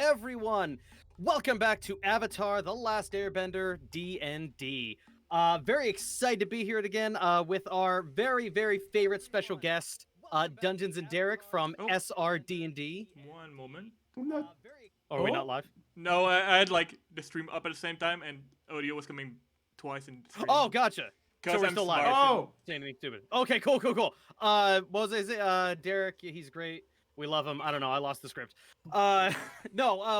everyone? Welcome back to Avatar: The Last Airbender D&D. Very excited to be here again with our very favorite special guest, Dungeons and Derek from SRD&D. One moment. Are we not live? No, I had like the stream up at the same time, and audio was coming twice in the stream. Oh, gotcha. So we're I'm still live. smart. Oh, saying anything stupid. Okay, cool. What was it? Derek, he's great. We love him. I don't know. I lost the script. No.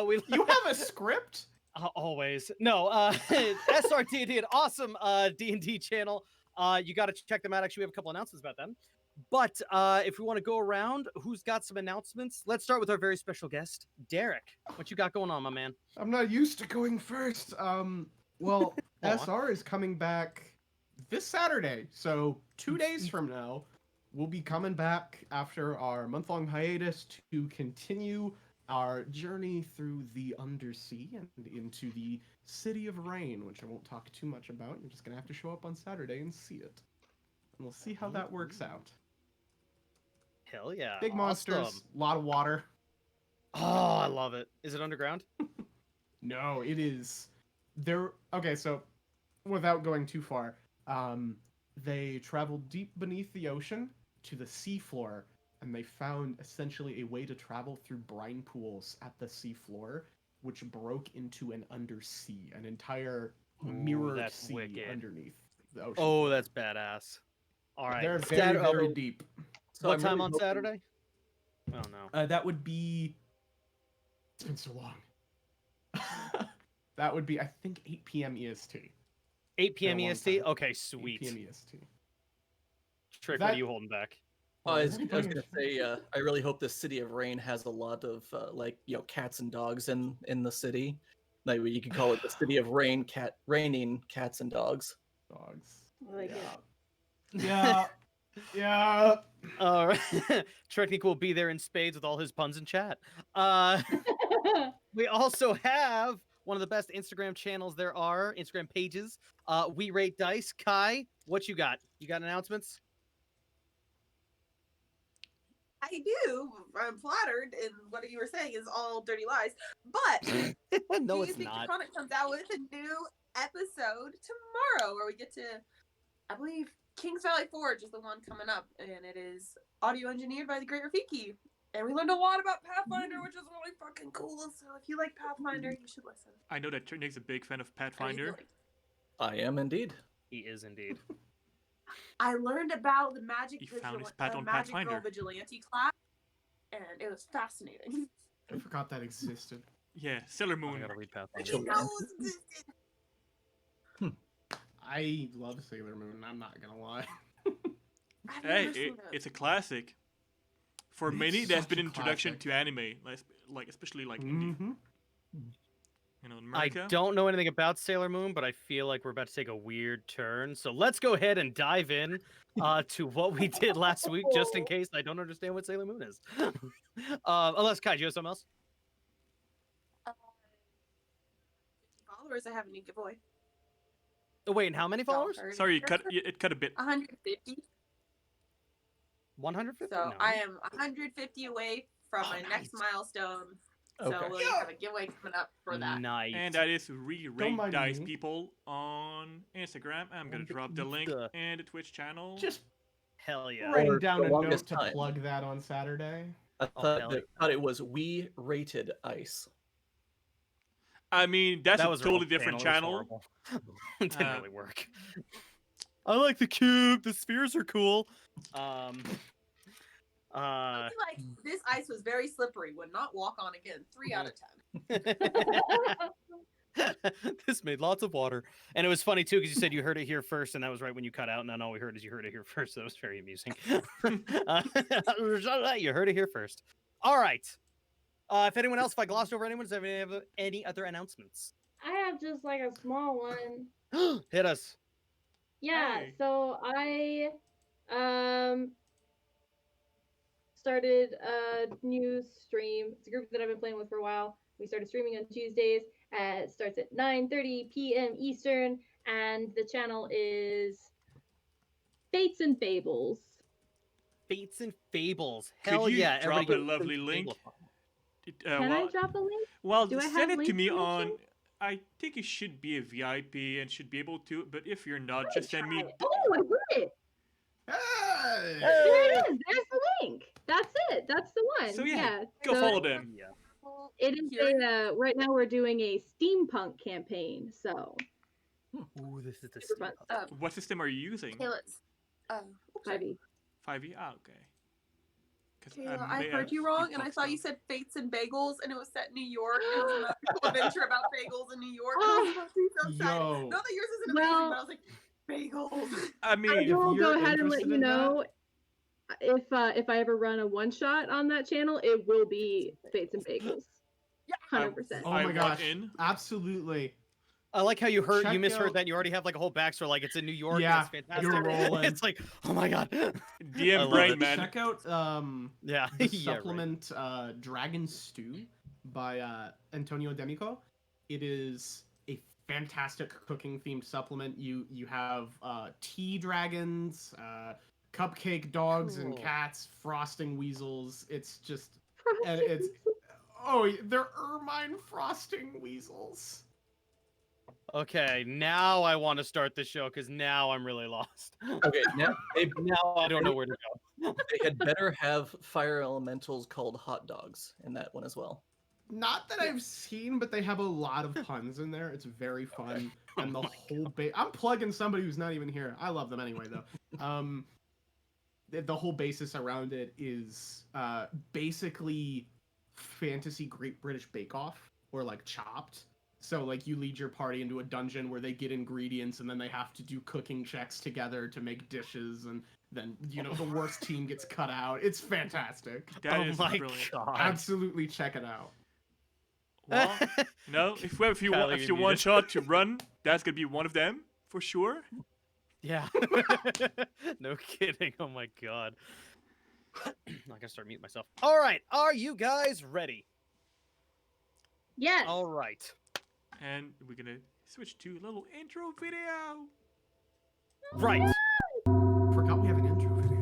You have a script? Always. No. SRD&D, an awesome D&D channel. You got to check them out. Actually, we have a couple announcements about them. But if we want to go around, who's got some announcements? Let's start with our very special guest, Derek. What you got going on, my man? I'm not used to going first. Well, SR is coming back this Saturday, so 2 days from now, we'll be coming back after our month-long hiatus to continue our journey through the Undersea and into the City of Rain, which I won't talk too much about. You're just gonna have to show up on Saturday and see it. And we'll see how that works out. Hell yeah. Big monsters, a lot of water. Oh, I love it. Is it underground? No, it is. Okay, so without going too far, they traveled deep beneath the ocean to the seafloor, and they found essentially a way to travel through brine pools at the seafloor, which broke into an undersea, an entire mirrored sea wicked. Underneath the ocean. Oh, that's badass. All right. They're very deep. So what time on Saturday? Oh, no. That would be... It's been so long. That would be, I think, 8 p.m. EST. 8 p.m. EST? Okay, sweet. 8 p.m. EST. Trick, what are you holding back? I was gonna say, I really hope the City of Rain has a lot of cats and dogs in the city. Like you could call it the City of Rain, raining cats and dogs. Yeah. Yeah. All right. Trick will be there in spades with all his puns and chat. We also have one of the best Instagram channels there are, Instagram pages. We Rate Dice. Kai, what you got? You got announcements? I do. I'm flattered, and what you were saying is all dirty lies. But No, do it's you think not. Draconic comes out with a new episode tomorrow, where we get to, I believe, Kings Valley Forge is the one coming up, and it is audio engineered by the Great Rafiki. And we learned a lot about Pathfinder, which is really fucking cool. So if you like Pathfinder, you should listen. I know that Nick's a big fan of Pathfinder. I am indeed. He is indeed. I learned about the magical Pathfinder vigilante class, and it was fascinating. I forgot that existed. Yeah, Sailor Moon. I gotta read I Pathfinder. didn't know it existed. I love Sailor Moon, I'm not gonna lie. I've Hey, never seen it. it's a classic. For It's many, that's such been a introduction classic. to anime, like especially like India. You know, in America. I don't know anything about Sailor Moon, but I feel like we're about to take a weird turn. So let's go ahead and dive in to what we did last week, just in case I don't understand what Sailor Moon is. Unless, Kai, do you have something else? 50 followers, I have a new giveaway. Oh, wait, and how many followers? Sorry, it cut a bit. 150. 150? So No. I am 150 away from my nice. next milestone. So Okay. we'll have a giveaway coming up for that. Nice. And that is Re-Rate mind Dice me. people on Instagram. I'm gonna On the drop the link Insta. and the Twitch channel. Just Hell yeah. writing Or down the a note longest to time. plug that on Saturday. I Oh, hell thought it was We Rated Ice. I mean, that's That a was a totally wrong different channel. It channel. was horrible. It didn't really work. I like the cube. The spheres are cool. I feel like this ice was very slippery. Would not walk on again. 3 out of 10. This made lots of water. And it was funny too, because you said you heard it here first, and that was right when you cut out, and then all we heard is you heard it here first. So that was very amusing. You heard it here first. All right. If anyone else, if I glossed over anyone, does anyone have any other announcements? I have just like a small one. Hit us. Yeah, Hey. so I started a new stream. It's a group that I've been playing with for a while. We started streaming on Tuesdays. It starts at 9:30 p.m. Eastern, and the channel is Fates and Fables. Fates and Fables. Could Hell you yeah. drop everybody a go lovely to link? Fable. Can I drop a link? Well, Do I send have it to link me permission? on. I think you should be a VIP and should be able to. But if you're not, Let just send me. try it. Oh, I got it. Hey! There it is. There's the link. That's it. That's the one. So yeah, go so follow them. Yeah. It is right now we're doing a steampunk campaign, so Ooh, this is the super fun. What system are you using? Kayla's. Oh, sorry. 5e. 5e. Ah, okay. 'Cause Kayla, I may heard have you few wrong, and I books thought you though. said Fates and Bagels, and it was set in New York. And it was a magical adventure about bagels in New York. And I was about to be so excited. Yo. Not that yours isn't amazing, but I was like, bagels. I I mean, will go you're ahead and let interested you in that- know if I ever run a one shot on that channel, it will be Fates and Bagels. Yeah. 100%. Oh I my want gosh! in. Absolutely. I like how you Check misheard out- that. You already have like a whole backstory, like it's in New York. Yeah, and it's fantastic. you're rolling. It's like, oh my god. I DM love Brain it. Man. Check out Yeah. the Yeah, right. supplement Dragon Stew by Antonio Demico. It is a fantastic cooking themed supplement. You have tea dragons, cupcake dogs and Cool. cats, frosting weasels. It's just and it's they're ermine frosting weasels. Okay, now I want to start the show because now I'm really lost. Okay, now Now I don't know where to go. they had better have fire elementals called hot dogs in that one as well. Not that I've seen, but they have a lot of puns in there. It's very fun, and the whole I'm plugging somebody who's not even here. I love them anyway, though. The whole basis around it is basically fantasy Great British Bake Off or like Chopped. So like you lead your party into a dungeon where they get ingredients and then they have to do cooking checks together to make dishes, and then the worst team gets cut out. It's fantastic. That Oh is my brilliant. god. Absolutely check it out. Well, no, if you Kylie, if you you need one it. shot to run, that's gonna be one of them for sure. Yeah. No kidding. Oh my god. I gotta start muting myself. All right. Are you guys ready? Yes. All right. And we're gonna switch to a little intro video. Right. Forgot we have an intro video.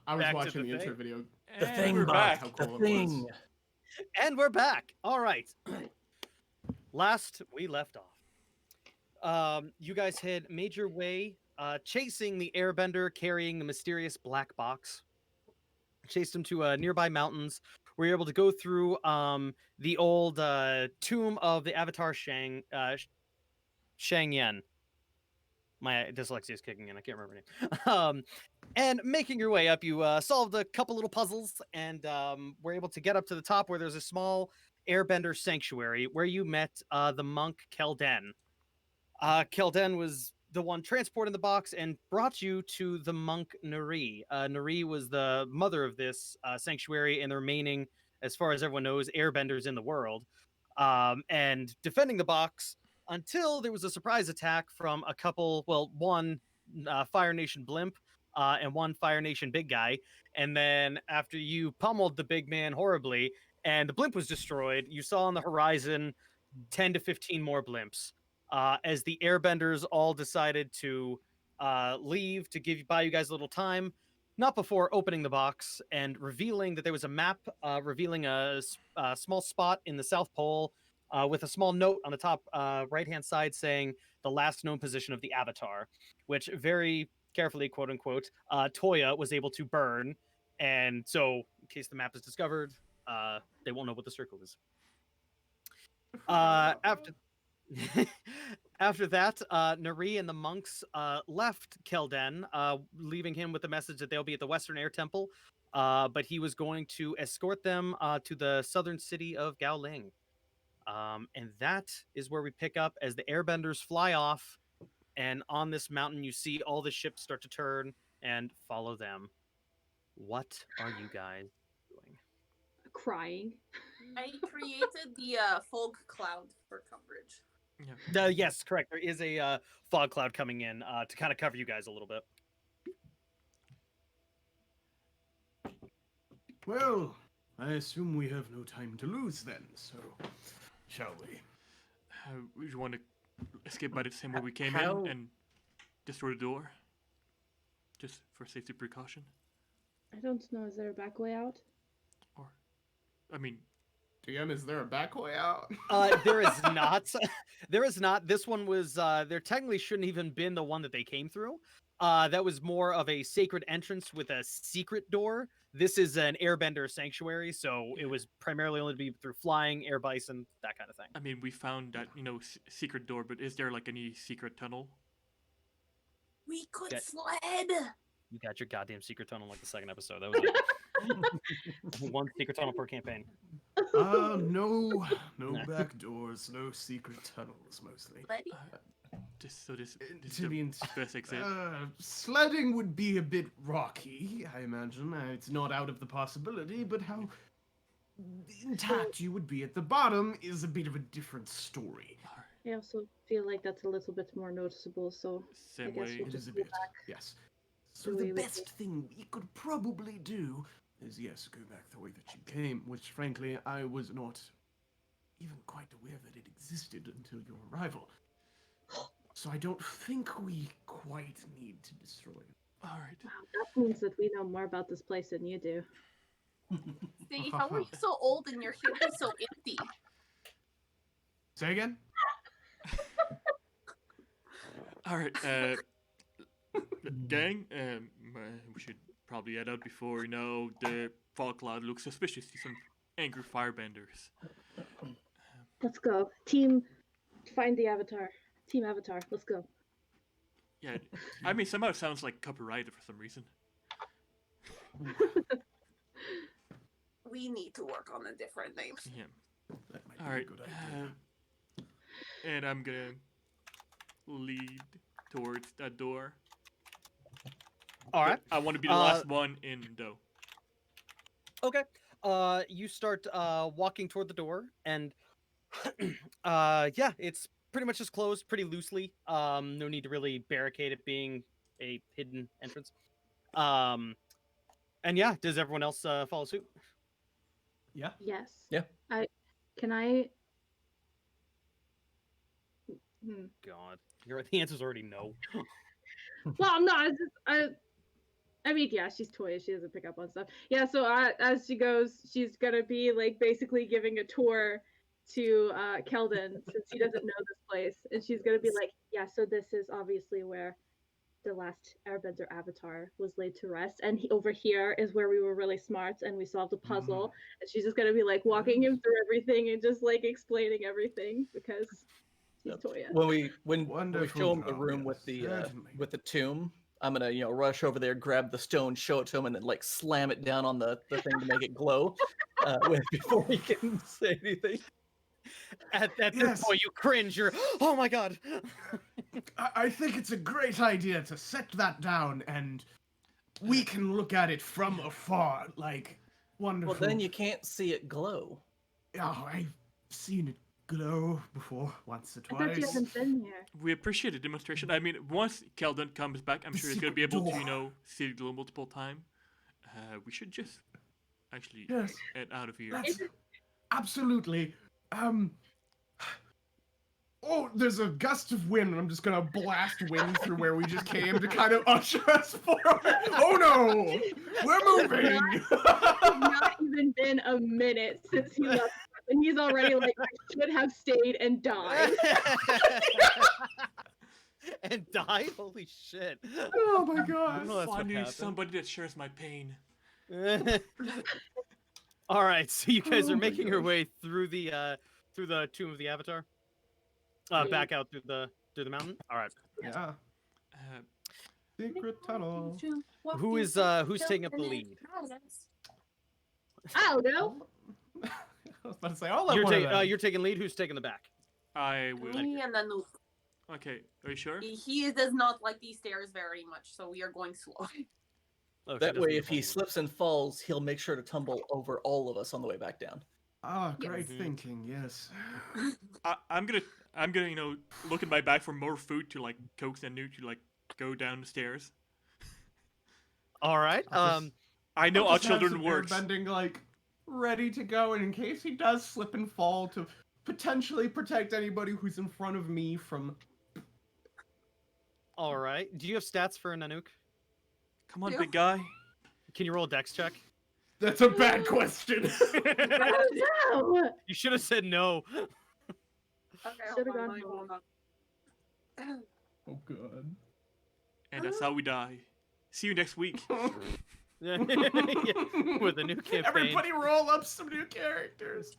I was Back to watching the the intro thing. video. The And thing, we're Bob, back. How the cool it thing. was. And we're back. All right. Last we left off, you guys had made your way chasing the airbender carrying the mysterious black box. Chased him to nearby mountains where you're able to go through the old tomb of the Avatar Shang Yen. My dyslexia is kicking in. I can't remember her name. And making your way up, you solved a couple little puzzles and were able to get up to the top where there's a small airbender sanctuary where you met the monk Kelden. Kelden was the one transporting the box and brought you to the monk Nuri. Nuri was the mother of this sanctuary and the remaining, as far as everyone knows, airbenders in the world. And defending the box until there was a surprise attack from a couple, well, one Fire Nation blimp and one Fire Nation big guy. And then after you pummeled the big man horribly and the blimp was destroyed, you saw on the horizon 10 to 15 more blimps. As the airbenders all decided to leave to buy you guys a little time, not before opening the box and revealing that there was a map revealing a small spot in the South Pole with a small note on the top right-hand side saying the last known position of the Avatar, which very carefully, quote unquote, Toya was able to burn And so, in case the map is discovered, they won't know what the circle is. After after that, Nari and the monks left Kelden, leaving him with the message that they'll be at the Western Air Temple, but he was going to escort them to the southern city of Gaoling. And that is where we pick up as the airbenders fly off, and on this mountain you see all the ships start to turn and follow them. What are you guys doing? Crying. I created the fog cloud for coverage. Yeah. Yes, correct. There is a fog cloud coming in to kind of cover you guys a little bit. Well, I assume we have no time to lose then, so shall we? We want to escape by the same way we came How- in and destroy the door, just for safety precaution. I don't know. Is there a back way out? Or, I mean, DM, is there a back way out? There is not. There is not. This one was. There technically shouldn't even been the one that they came through. That was more of a sacred entrance with a secret door. This is an airbender sanctuary, so it was primarily only to be through flying, air bison, that kind of thing. I mean, we found that secret door, but is there like any secret tunnel? We could Yeah. sled. You got your goddamn secret tunnel like the second episode. That was it. One secret tunnel per campaign. No back doors, no secret tunnels, mostly. Sledding? This is To be the best exit. sledding would be a bit rocky, I imagine. It's not out of the possibility, but how intact you would be at the bottom is a bit of a different story. I also feel like that's a little bit more noticeable. So Same guess way. we'll It just is a go bit, yes. So the the way we best thing we could probably do is, yes, go back the way that you came, which frankly I was not even quite aware that it existed until your arrival. So I don't think we quite need to destroy it. All right. wow, that means that we know more about this place than you do. See, how are you so old and your here is so empty? Say again? All right. Gang, we should probably head out before the fog cloud looks suspicious. See some angry firebenders. Let's go, team. Find the avatar. Team Avatar. Let's go. Yeah, I mean somehow it sounds like copyrighted for some reason. We need to work on a different name. Yeah. That might All be right. a good idea. And I'm gonna lead towards that door. All right. I want to be the last one in, though. Okay. You start walking toward the door, and yeah, it's pretty much just closed pretty loosely. No need to really barricade it, being a hidden entrance. And yeah, does everyone else follow suit? Yeah. Yes. Yeah. Can I? God, the answer's already no. Well, no. I mean, yeah, she's Toya. She doesn't pick up on stuff. Yeah. So as she goes, she's gonna be like basically giving a tour to Kelden since he doesn't know this place, and she's gonna be like, yeah. So this is obviously where the last Airbender avatar was laid to rest, and over here is where we were really smart and we solved a puzzle. And she's just gonna be like walking him through everything and just like explaining everything because she's Toya. When we Wonderful show him the job, room yes, certainly. with the tomb, I'm gonna rush over there, grab the stone, show it to him, and then like slam it down on the thing to make it glow before he can say anything. At this Yes. point, you cringe. You're, oh my god. I think it's a great idea to set that down and we can look at it from afar. Like, wonderful. Well, then you can't see it glow. Oh, I've seen it glow before, once or I thought you twice. haven't been here. We appreciate the demonstration. I mean, once Kelden comes back, I'm The sure he's gonna be secret able to, door. see it glow multiple times. We should just actually Yes. get out of here. That's absolutely. Oh, there's a gust of wind, and I'm just gonna blast wind through where we just came to kind of usher us forward. Oh no, we're moving. Not even been a minute since he left, and he's already like, I should have stayed and died. And died? Holy shit. Oh my god. Well, that's what Finally, happened. somebody that shares my pain. All right, so you guys Oh are my making your gosh. way through the tomb of the Avatar, back out through the mountain. All right, Yeah. Uh, Secret tunnel. who's taking up the lead? I'll go. I was about to say, I'll let one of them. You're taking lead. Who's taking the back? I will. Me and then Okay, are you sure? he does not like these stairs very much, so we are going slow. Oh, she That doesn't way, need if to he follow slips and falls, he'll make sure to tumble over all of us on the way back down. Ah, great Yes. thinking. Yes. I'm gonna, look at my back for more food to like coax and Nuke to like go down the stairs. All right. I know I'll our just have children some works. Airbending, like, ready to go, and in case he does slip and fall, to potentially protect anybody who's in front of me from. All right. Do you have stats for Nanook? Come on, Yeah. big guy. Can you roll a dex check? That's a bad question. Oh, no. You should have said no. Okay, Should've hold on, gone hold on. Oh god. And that's how we die. See you next week. Yeah, with a new campaign. Everybody roll up some new characters.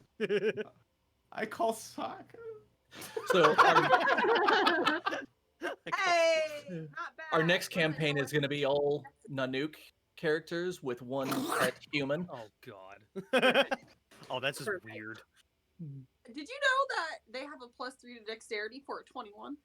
I call Sokka. So Hey, not bad. our next campaign is going to be all Nanook characters with one pet human. Oh god. Oh, that's just Perfect. weird. Did you know that they have a +3 to dexterity for a 21?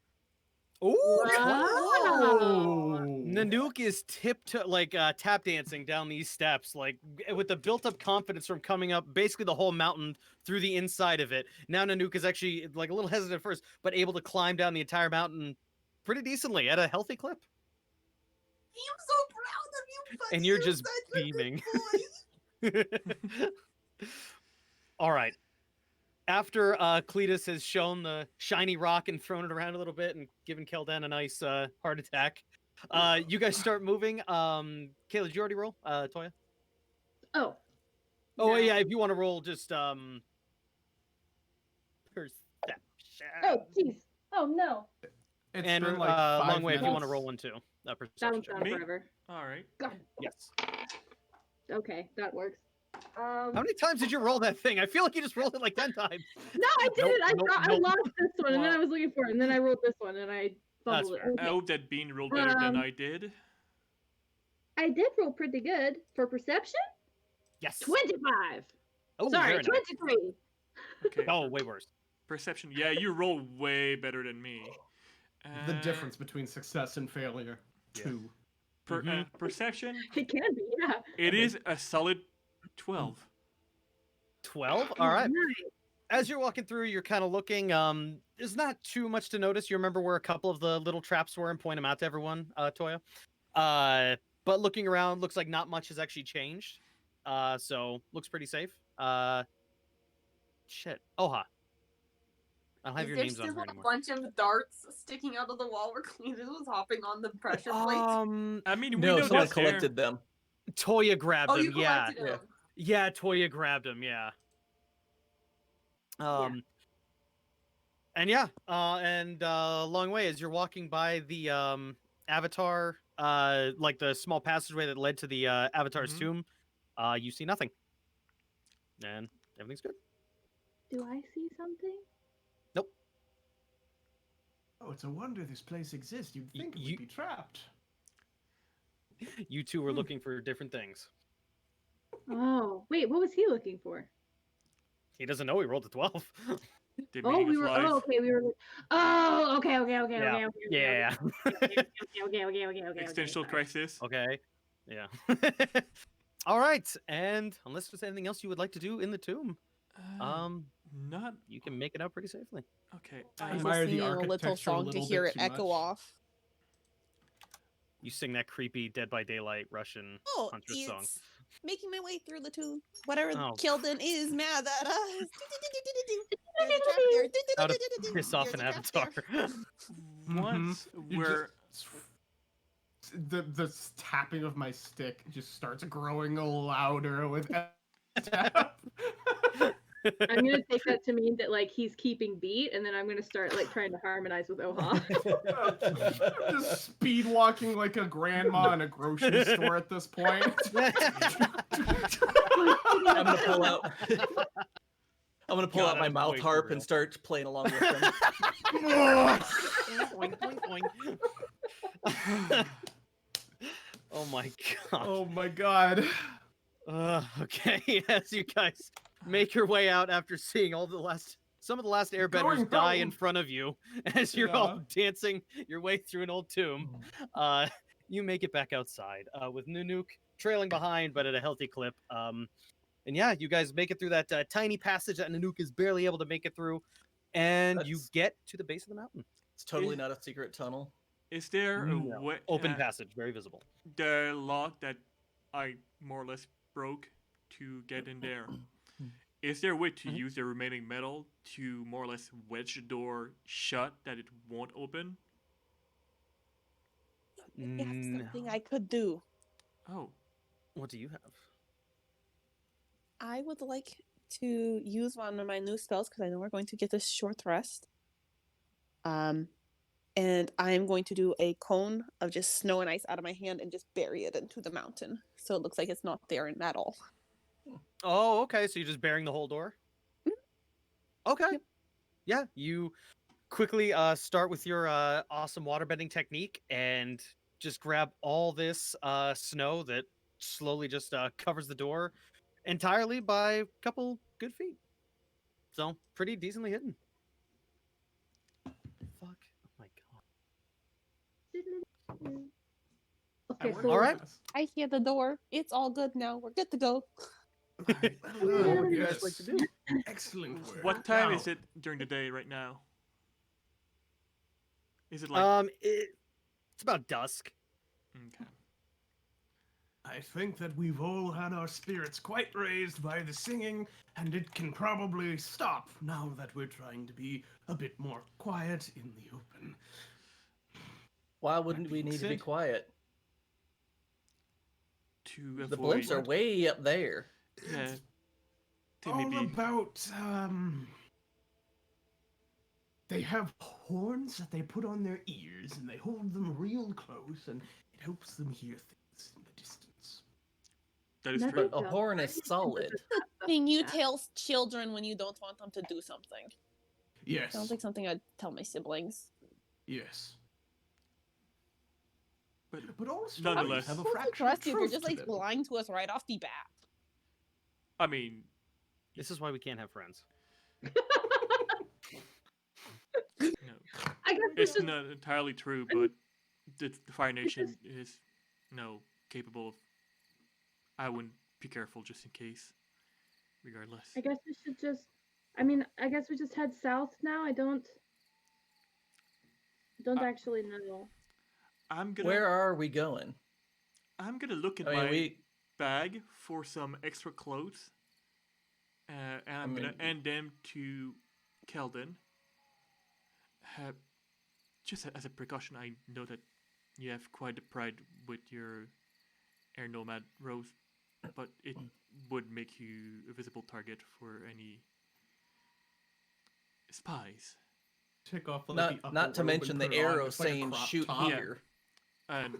Ooh. Wow. Nanook is tap dancing down these steps, like with the built-up confidence from coming up basically the whole mountain through the inside of it. Now Nanook is actually like a little hesitant at first, but able to climb down the entire mountain pretty decently at a healthy clip. I'm so proud of you. Fuck And you're you, just such a good beaming. boy. All right. After Cletus has shown the shiny rock and thrown it around a little bit and given Kelden a nice heart attack, you guys start moving. Kayla, did you already roll? Toya? Oh, Oh, No. yeah, if you want to roll just perception. oh, jeez. Oh no, It's And been like Long 5 Way, if you want to minutes. roll one too. that Perception one's check. gone Me? forever. All right. God. Yes. Okay, that works. How many times did you roll that thing? I feel like you just rolled it like 10 times. No, I didn't. I nope, thought I nope. lost this one, and then Well- I was looking for it, and then I rolled this one, and I That's fumbled it. fair. Okay. I hope that Bean rolled better than I did. I did roll pretty good for perception. Yes. 25. Oh, Sorry, very nice. 23. Okay. Oh, way worse. Perception. Yeah, you roll way better than me. The Uh, difference between success and failure. Yeah. 2. Perception. It can be, yeah. It is a solid 12. 12? All right. Nice. As you're walking through, you're kind of looking. There's not too much to notice. You remember where a couple of the little traps were and point them out to everyone, Toya. But looking around, looks like not much has actually changed. So looks pretty safe. Shit. Oha. I don't have Is your there names on still here a anymore. bunch of darts sticking out of the wall where Cletus was hopping on the pressure plates? I mean, we No, know someone that's there. collected them. Toya grabbed Oh, them. you Yeah. collected yeah. them. Yeah, Toya grabbed him. Yeah. And yeah, long way as you're walking by the Avatar, like the small passageway that led to the Avatar's Mhm. tomb, you see nothing, and everything's good. Do I see something? Oh, it's a wonder this place exists. You'd think it you- would be trapped. You two were looking for different things. Oh, wait, what was he looking for? He doesn't know he rolled a 12. The Oh, meaning we of were. life. Oh, okay, we were. Oh, okay. Yeah. Yeah. Okay. Existential sorry. crisis. Okay. Yeah. All right. And unless there's anything else you would like to do in the tomb, Not you can make it out pretty safely. okay. I I was admire the singing a little architecture a song to little hear bit it too echo much. off. You sing that creepy Dead by Daylight Russian Oh, Huntress it's song. making my way through the tomb. Whatever Oh. Kelden is mad at us. How to piss off an avatar. Once You we're the tapping of my stick just starts growing louder with tap. I'm gonna take that to mean that like he's keeping beat, and then I'm gonna start like trying to harmonize with Oha. Just speed walking like a grandma in a grocery store at this point. I'm gonna pull God, out my I'm mouth way too harp real. and start playing along with them. Oink, oink, oink. Oh my god. Oh my god. Okay, as you guys make your way out after seeing some of the last airbenders Going die in home. front of you as you're all dancing your way through an old tomb. You make it back outside with Nunuk trailing behind, but at a healthy clip. And yeah, you guys make it through that tiny passage that Nunuk is barely able to make it through, and you That's- get to the base of the mountain. It's totally not a secret tunnel. Is there a No. way, Open passage, very visible. the lock that I more or less broke to get in there? Is there a way to use the remaining metal to more or less wedge the door shut that it won't open? That's something I could do. Oh, What do you have? I would like to use one of my new spells because I know we're going to get a short rest. And I'm going to do a cone of just snow and ice out of my hand and just bury it into the mountain, so it looks like it's not there at all. Oh, okay. So you're just bearing the whole door? Okay. Yep. Yeah, you quickly start with your awesome waterbending technique and just grab all this snow that slowly just covers the door entirely by a couple good feet. So pretty decently hidden. Fuck. Oh my god. Okay, I so All right. I hear the door. It's all good now. We're good to go. Hello, What would you guys yes. like to do? Excellent work. what time Now, is it during the day right now? Is it like It's about dusk. okay? I think that we've all had our spirits quite raised by the singing, and it can probably stop now that we're trying to be a bit more quiet in the open. Why wouldn't we need to be Sid? avoid? To The avoid blimps are way up there. yeah, to All maybe about, they have horns that they put on their ears, and they hold them real close, and it helps them hear things in the distance. that is Nothing true. But a horn is solid. Thing you tell children when you don't want them to do something. Yes. Sounds like something I'd tell my siblings. Yes. But But all stories nonetheless, have a What's the fraction of trust you if you're truth just to like them. lying to us right off the bat? I mean, This is why we can't have friends. no, I guess it's just, not entirely true, but the Fire Nation is capable of. I wouldn't be careful just in case. Regardless, I guess we should just. I mean, I guess we just head south now. I don't actually know. I'm gonna. Where are we going? I'm gonna look in I mean, my bag for some extra clothes, and I'm gonna end them to Kelden. Just as a precaution, I know that you have quite the pride with your air nomad rose, but it would make you a visible target for any spies. Take off like, Not, the upper not to robe mention and the put it on. arrow It's like a saying crop shoot top. here. And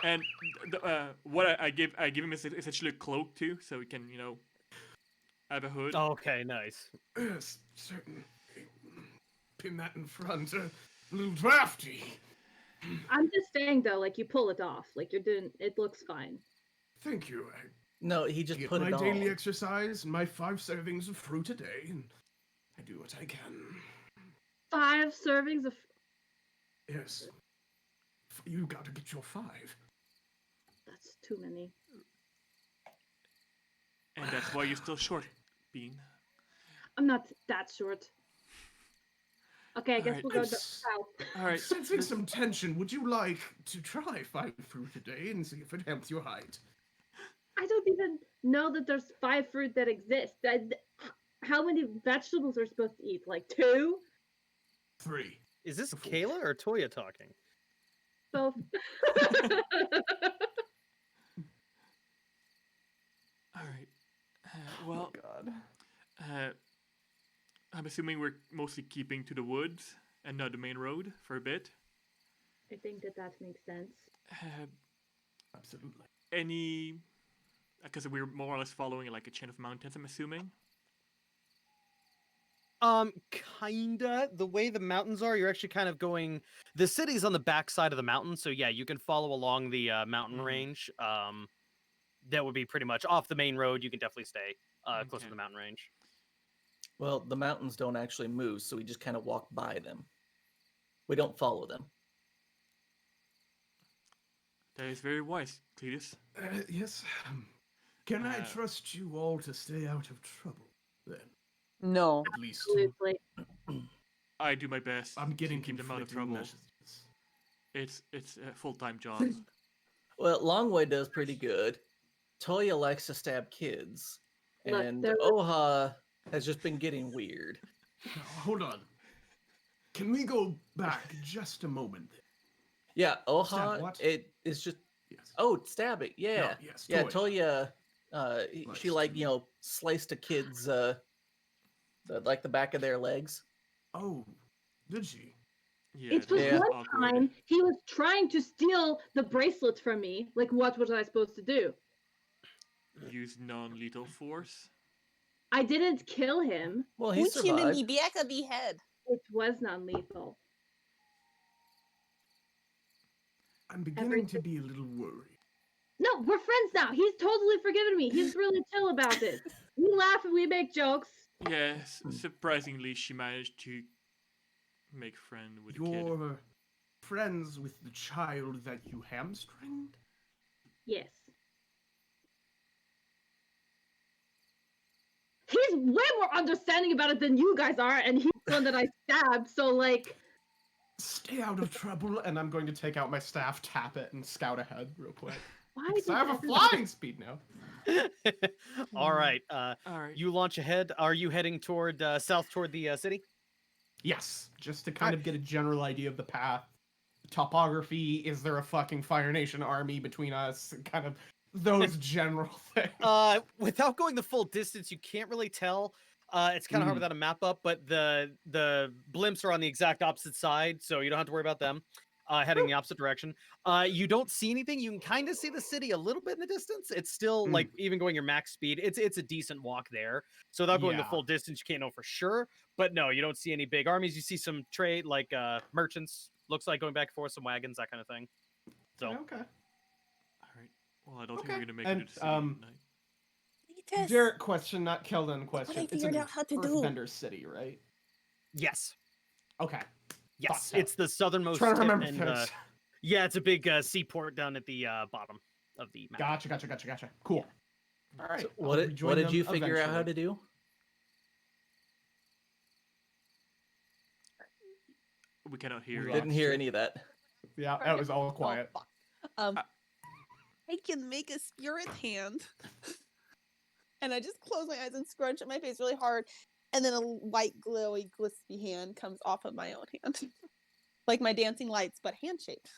and what I give him is essentially a cloak too, so he can have a hood. Okay, nice. Yes, certainly. Pin that in front. A little drafty. I'm just saying though, like you pull it off, like you're doing. It looks fine. Thank you. I No, he just get put my it daily on. exercise and my 5 servings of fruit a day, and I do what I can. 5 servings of. Yes. You gotta get your 5. That's too many. And that's why you're still short, Bean. I'm not that short. Okay, I guess Alright, we'll go I'm south. Alright, Sensing some tension, would you like to try 5 fruit a day and see if it helps your height? I don't even know that there's 5 fruit that exist. How many vegetables are supposed to eat? Like 2? 3. Is this Before. Kayla or Toya talking? Both. alright. Well, God. I'm assuming we're mostly keeping to the woods and not the main road for a bit. I think that makes sense. Uh, Absolutely. any Because we're more or less following like a chain of mountains, I'm assuming. Kinda. The way the mountains are, you're actually kind of going. The city's on the back side of the mountain, so yeah, you can follow along the mountain Mhm. range. That would be pretty much off the main road. You can definitely stay close to Okay. the mountain range. Well, the mountains don't actually move, so we just kind of walk by them. We don't follow them. That is very wise, Cletus. Yes. Can I Uh, trust you all to stay out of trouble, then? No. At least Absolutely. I do my best I'm getting to keep them out of conflicting trouble. messages. It's a full-time job. Well, Longway does pretty good. Toya likes to stab kids. Look, And there- Oha has just been getting weird. Now, hold on. Can we go back just a moment? Yeah, Oha, Stab what? it is just... Yes. Oh, stab it, yeah. No, yes, Yeah, Toya. Toya, she Likes to- sliced a kid's, like the back of their legs. Oh, did she? Yeah, It that was Yeah. one awkward. time he was trying to steal the bracelet from me. Like, what was I supposed to do? Use non-lethal force. I didn't kill him. Well, he Punch him in survived. the back of the head. It was non-lethal. I'm beginning to be a little worried. No, we're friends now. He's totally forgiven me. He's really chill about it. We laugh and we make jokes. Yes, surprisingly, she managed to make friend with the kid. You're friends with the child that you hamstringed? Yes. He's way more understanding about it than you guys are, and he's the one that I stabbed, so like Stay out of trouble, and I'm going to take out my staff, tap it, and scout ahead real quick. why Because did I have a everyone- flying speed now. All right. All right. You launch ahead. Are you heading toward south toward the city? Yes, just to kind of get a general idea of the path. Topography, is there a fucking Fire Nation army between us? Kind of those general things. Without going the full distance, you can't really tell. It's kind of hard without a map up, but the blimps are on the exact opposite side, so you don't have to worry about them heading the opposite direction. You don't see anything. You can kind of see the city a little bit in the distance. It's still like even going your max speed. It's a decent walk there. So without going the Yeah. full distance, you can't know for sure. But no, you don't see any big armies. You see some trade like merchants. Looks like going back and forth, some wagons, that kind of thing. So Okay. All right. Well, I don't think Okay. we're gonna make And, it to the city tonight. Cletus, Derek question, not Kelden what question. I It's figured an out how to do. Earthbender city, right? yes, Okay. yes, so. it's the southernmost. Trying to tip remember and, things. yeah, it's a big seaport down at the bottom of the map. Gotcha. Cool. All right. So I'll what rejoin did them you figure out how to eventually. do? We cannot hear We you. lost Didn't hear you. any of that. Yeah, that was all Oh, quiet. fuck. I can make a spirit hand. And I just close my eyes and scrunch at my face really hard. And then a white, glowy, glispy hand comes off of my own hand. Like my dancing lights, but hand shaped.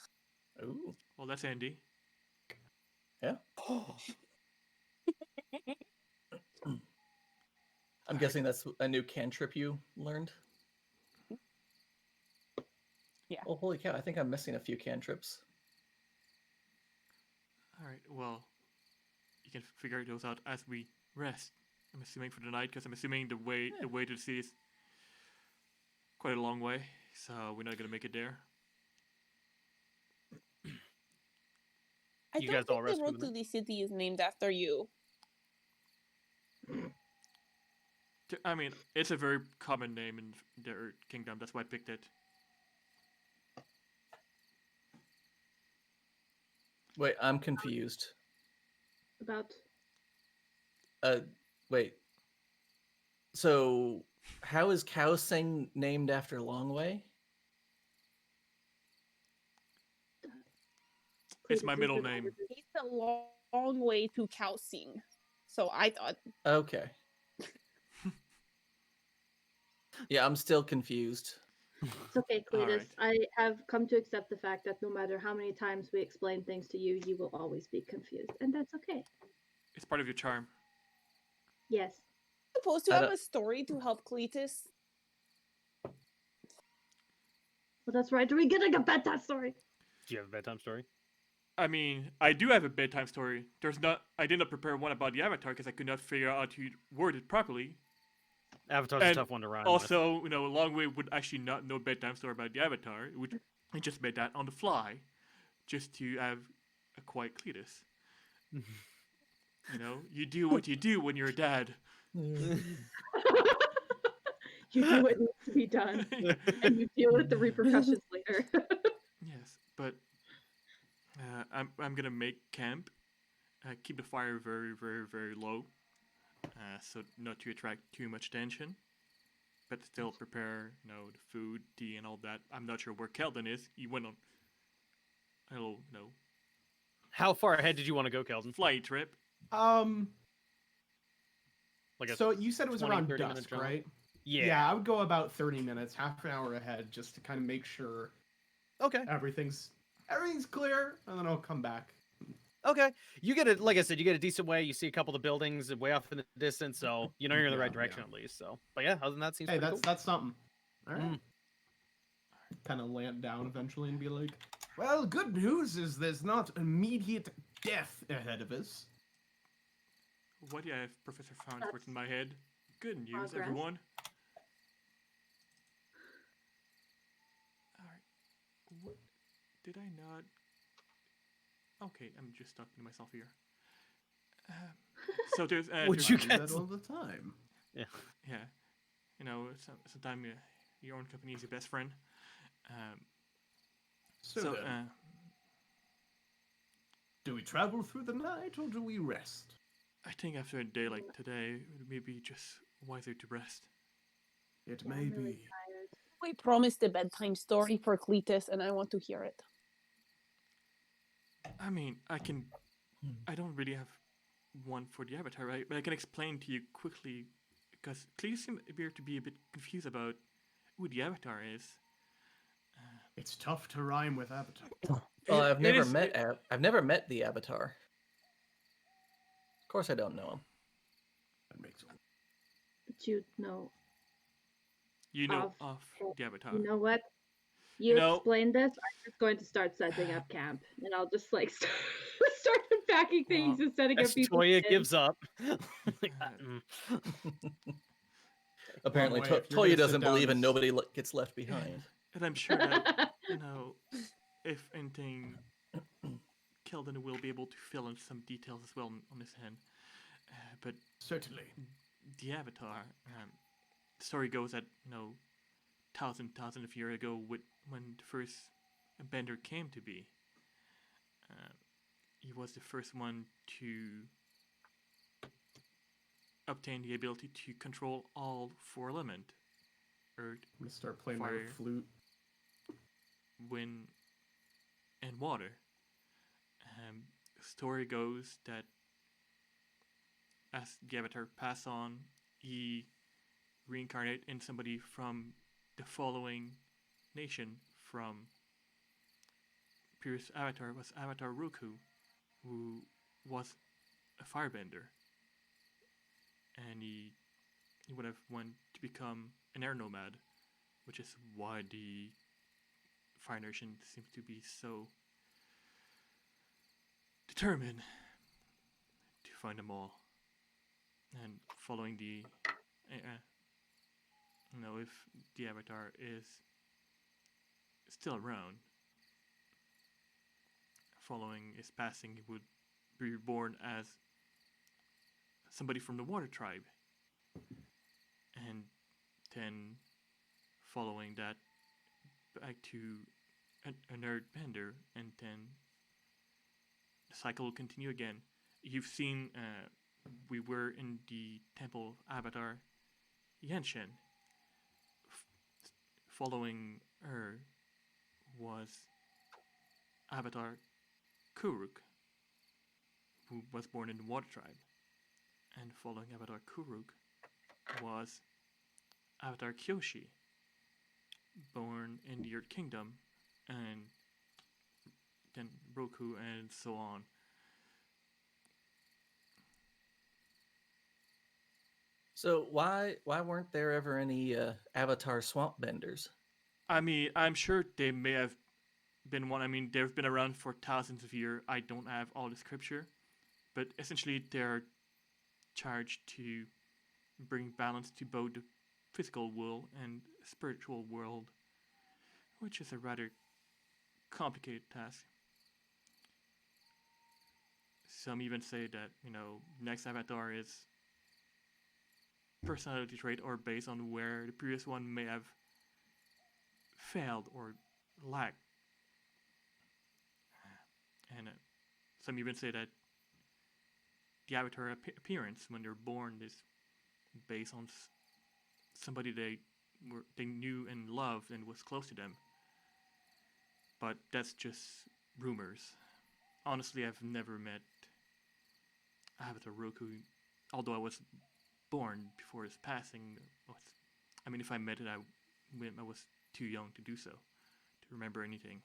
Ooh. Well, that's Andy. Yeah. I'm guessing that's a new cantrip you learned. Yeah. Oh, holy cow! I think I'm missing a few cantrips. All right. Well, you can figure those out as we rest. I'm assuming for the night, because I'm assuming the way to the sea is quite a long way, so we're not gonna make it there. I You don't guys all think rest the for road the to the city is named after you. I mean, it's a very common name in their kingdom. That's why I picked it. Wait, I'm confused. About Wait. So, how is Cow Sing named after Longway? It's my middle name. It's a long way to Kaosing. So I thought, Okay. Yeah, I'm still confused. it's okay, Cletus. Alright. I have come to accept the fact that no matter how many times we explain things to you, you will always be confused, and that's okay. It's part of your charm. Yes. supposed to I have don't- a story to help Cletus. Well, that's right. Are we getting a bedtime story? Do you have a bedtime story? I mean, I do have a bedtime story. I did not prepare one about the Avatar because I could not figure out how to word it properly. Avatar's a And tough one to rhyme with. also, Longway would actually not know a bedtime story about the Avatar. He just made that on the fly, just to have a quiet Cletus. You do what you do when you're a dad. You do what needs to be done, Yeah. and you deal with the repercussions later. Yes, but I'm gonna make camp. Keep the fire very, very, very low, so not to attract too much attention. But still prepare, the food, tea, and all that. I'm not sure where Kelden is. He went on a little, How far ahead did you want to go, Kelden? flight trip. Like a So you said it was 20, around 30-minute dusk, jaunt? right? Yeah. I would go about 30 minutes, half an hour ahead, just to kind of make sure Okay. everything's clear, and then I'll come back. Okay. You get it. Like I said, you get a decent way. You see a couple of the buildings way off in the distance, so you know you're in the Yeah, right direction yeah. at least. So, but yeah, other than that, seems Hey, pretty that's something. All right. Mm. Kind of land down eventually and be like, well, good news is there's not immediate death ahead of us. What do you have, Professor Farnsworth, in my head? Good news, Progress. everyone. Alright. What? Did I not? Okay, I'm just talking to myself here. So there's. Would there's- you I do get- that all the time? Yeah. Sometimes your own company is your best friend. So, So, then, do we travel through the night or do we rest? I think after a day like today, it may be just wiser to rest. It Yeah, may I'm really be. tired. We promised a bedtime story for Cletus, and I want to hear it. I mean, I don't really have one for the Avatar, right? But I can explain to you quickly, because Cletus appeared to be a bit confused about who the Avatar is. It's tough to rhyme with Avatar. Well, I've never is- met I've never met the Avatar. Of course, I don't know him. That makes sense. But you know, You know Of- of the Avatar. you know what? You No. explained this. I'm just going to start setting up camp, and I'll just like start packing things and setting up people. Toya gives up. Like, Apparently, way, if you're gonna Toya sit doesn't down believe in this- nobody gets left behind. And I'm sure that, if anything, Kelden will be able to fill in some details as well on his hand. But Certainly. the Avatar, the story goes that, thousand of years ago, when the first Bender came to be, he was the first one to obtain the ability to control all four elements: earth, I'm gonna start playing my Fire. flute. wind, and water. Story goes that as the Avatar passed on, he reincarnated in somebody from the following nation. From previous Avatar was Avatar Roku, who was a firebender, and he would have went to become an air nomad, which is why the Fire Nation seems to be so determined to find them all. And following the, if the Avatar is still around, following his passing, he would be reborn as somebody from the Water Tribe. And then, following that, back to a nerd bender, and then the cycle will continue again. You've seen, we were in the temple of Avatar Yenshin. Following her was Avatar Kuruk, who was born in the Water Tribe. And following Avatar Kuruk was Avatar Kyoshi, born in the Earth Kingdom, and then Roku, and so on. So why weren't there ever any Avatar swamp benders? I mean, I'm sure they may have been one. I mean, they've been around for thousands of years. I don't have all the scripture, but essentially they're charged to bring balance to both the physical world and spiritual world, which is a rather complicated task. Some even say that, next avatar is personality trait or based on where the previous one may have failed or lacked. And some even say that the avatar appearance when they're born is based on somebody they knew and loved and was close to them. But that's just rumors. Honestly, I've never met Avatar Roku, although I was born before his passing. I mean, if I met it, I was too young to do so, to remember anything.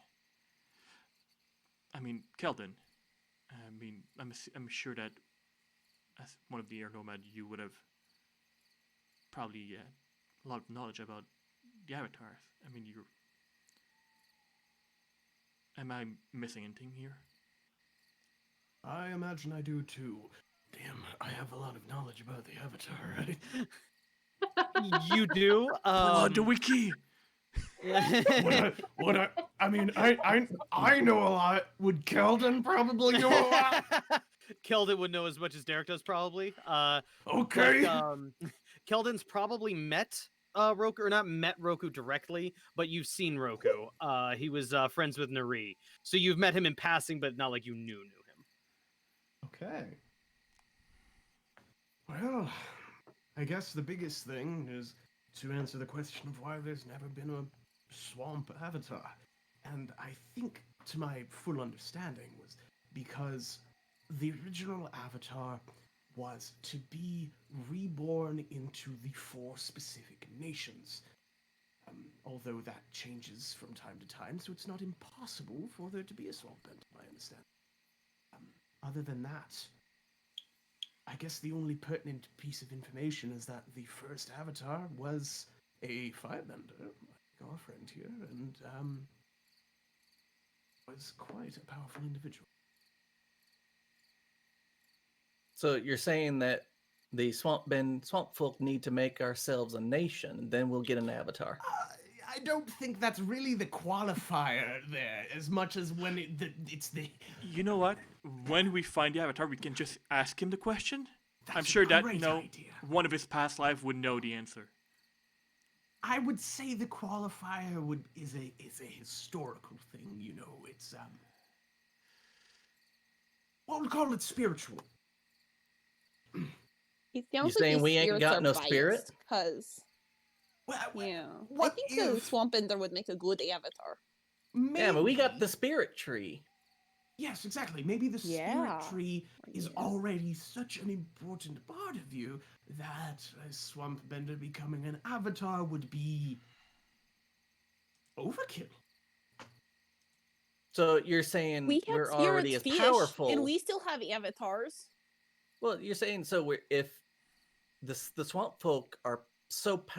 I mean, Kelden. I mean, I'm sure that as one of the air nomad, you would have probably a lot of knowledge about the avatars. I mean, am I missing anything here? I imagine I do too. Damn, I have a lot of knowledge about the Avatar, right? You do. Pull out the wiki. I mean, I know a lot. Would Kelden probably know a lot? Kelden would know as much as Derek does, probably. Okay. Kelden's probably met Roku, or not met Roku directly, but you've seen Roku. He was friends with Nari, so you've met him in passing, but not like you knew him. Okay. Well, I guess the biggest thing is to answer the question of why there's never been a swamp avatar. And I think, to my full understanding, was because the original avatar was to be reborn into the 4 specific nations. Although that changes from time to time, so it's not impossible for there to be a swamp bend, I understand. Other than that, I guess the only pertinent piece of information is that the first avatar was a firebender, like our friend here, and was quite a powerful individual. So you're saying that the swamp folk need to make ourselves a nation, and then we'll get an avatar. I don't think that's really the qualifier there, as much as when it's the... You know what? When we find the avatar, we can just ask him the question. That's I'm sure a that, great idea. one of his past life would know the answer. I would say the qualifier is a historical thing, it's well, we'll call it spiritual. He You sounds saying like we ain't got no spirit? Because, Well, yeah. what I think if- the swamp bender would make a good avatar. Yeah, but we got maybe- the spirit tree. Yes, exactly. Maybe the Yeah. spirit tree is Yeah. already such an important part of you that a swamp bender becoming an avatar would be overkill. So you're saying We have we're already as fish, powerful. and we still have avatars. Well, you're saying so if the swamp folk are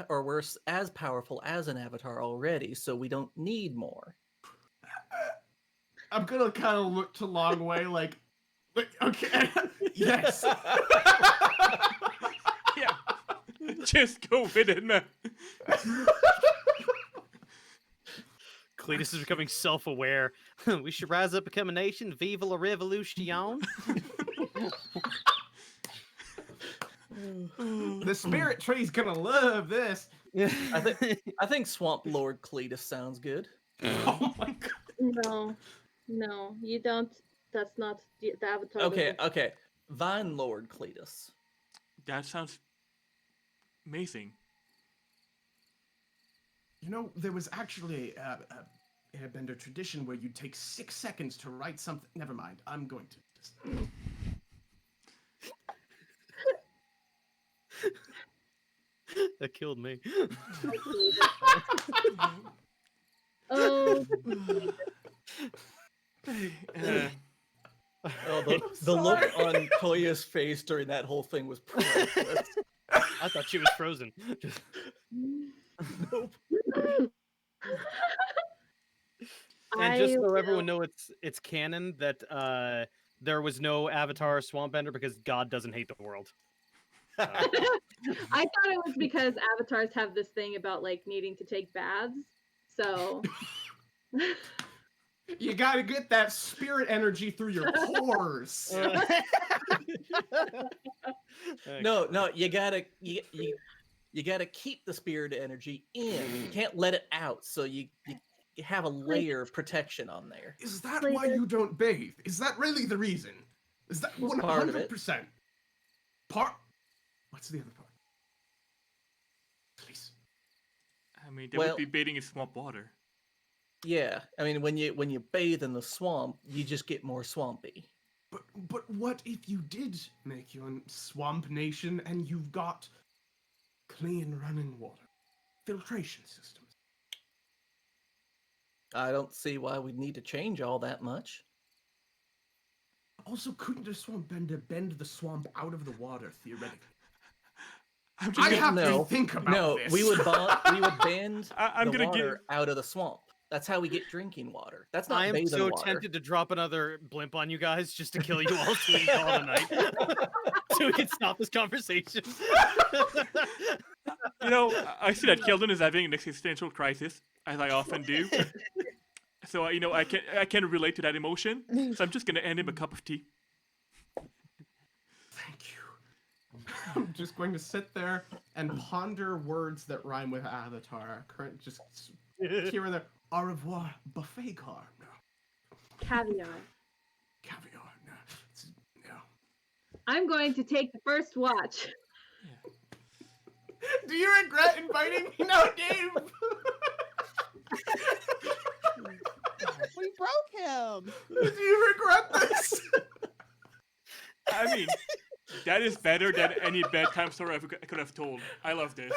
or we're as powerful as an avatar already, so we don't need more. I'm gonna kind of look to Long Way like, okay, yes. Yeah. Just go with it, man. Cletus is becoming self-aware. We should rise up, become a nation. Viva la revolution. The spirit tree's gonna love this. I think Swamp Lord Cletus sounds good. Oh my god. No, you don't. That's not the avatar. Okay, okay. Vine Lord Cletus. That sounds amazing. There was actually a Airbender tradition where you take 6 seconds to write something. Never mind. I'm going to just. That killed me. Oh, Oh, the look on Toya's face during that whole thing was priceless. I thought she was frozen. Nope. And just so will- everyone know, it's canon that there was no Avatar swamp bender because God doesn't hate the world. I thought it was because avatars have this thing about like needing to take baths. So You gotta get that spirit energy through your pores. No, you gotta keep the spirit energy in. You can't let it out. So you have a layer of protection on there. Is that why you don't bathe? Is that really the reason? Is that Well, part of it. 100%? Part? What's the other part? Please. I mean, they would be bathing in swamp water. Yeah, I mean, when you bathe in the swamp, you just get more swampy. But what if you did make your own swamp nation and you've got clean running water, filtration systems? I don't see why we'd need to change all that much. Also, couldn't a swamp bender bend the swamp out of the water theoretically? I'm just I gonna, have No, to think about this. we would bend I'm the gonna water out of the swamp. That's how we get drinking water. That's not I am bathing so water. tempted to drop another blimp on you guys just to kill you all so we can call it a night. So we can stop this conversation. you know, I see that Kelden is having an existential crisis, as I often do. So you know, I can relate to that emotion. So I'm just gonna hand him a cup of tea. Thank you. I'm just going to sit there and ponder words that rhyme with Avatar. Current, just here and there. Au revoir, buffet car. No. caviar. Caviar. No. No. I'm going to take the first watch. Do you regret inviting me? No, Dave. We broke him. Do you regret this? I mean, that is better than any bedtime story I could have told. I love this.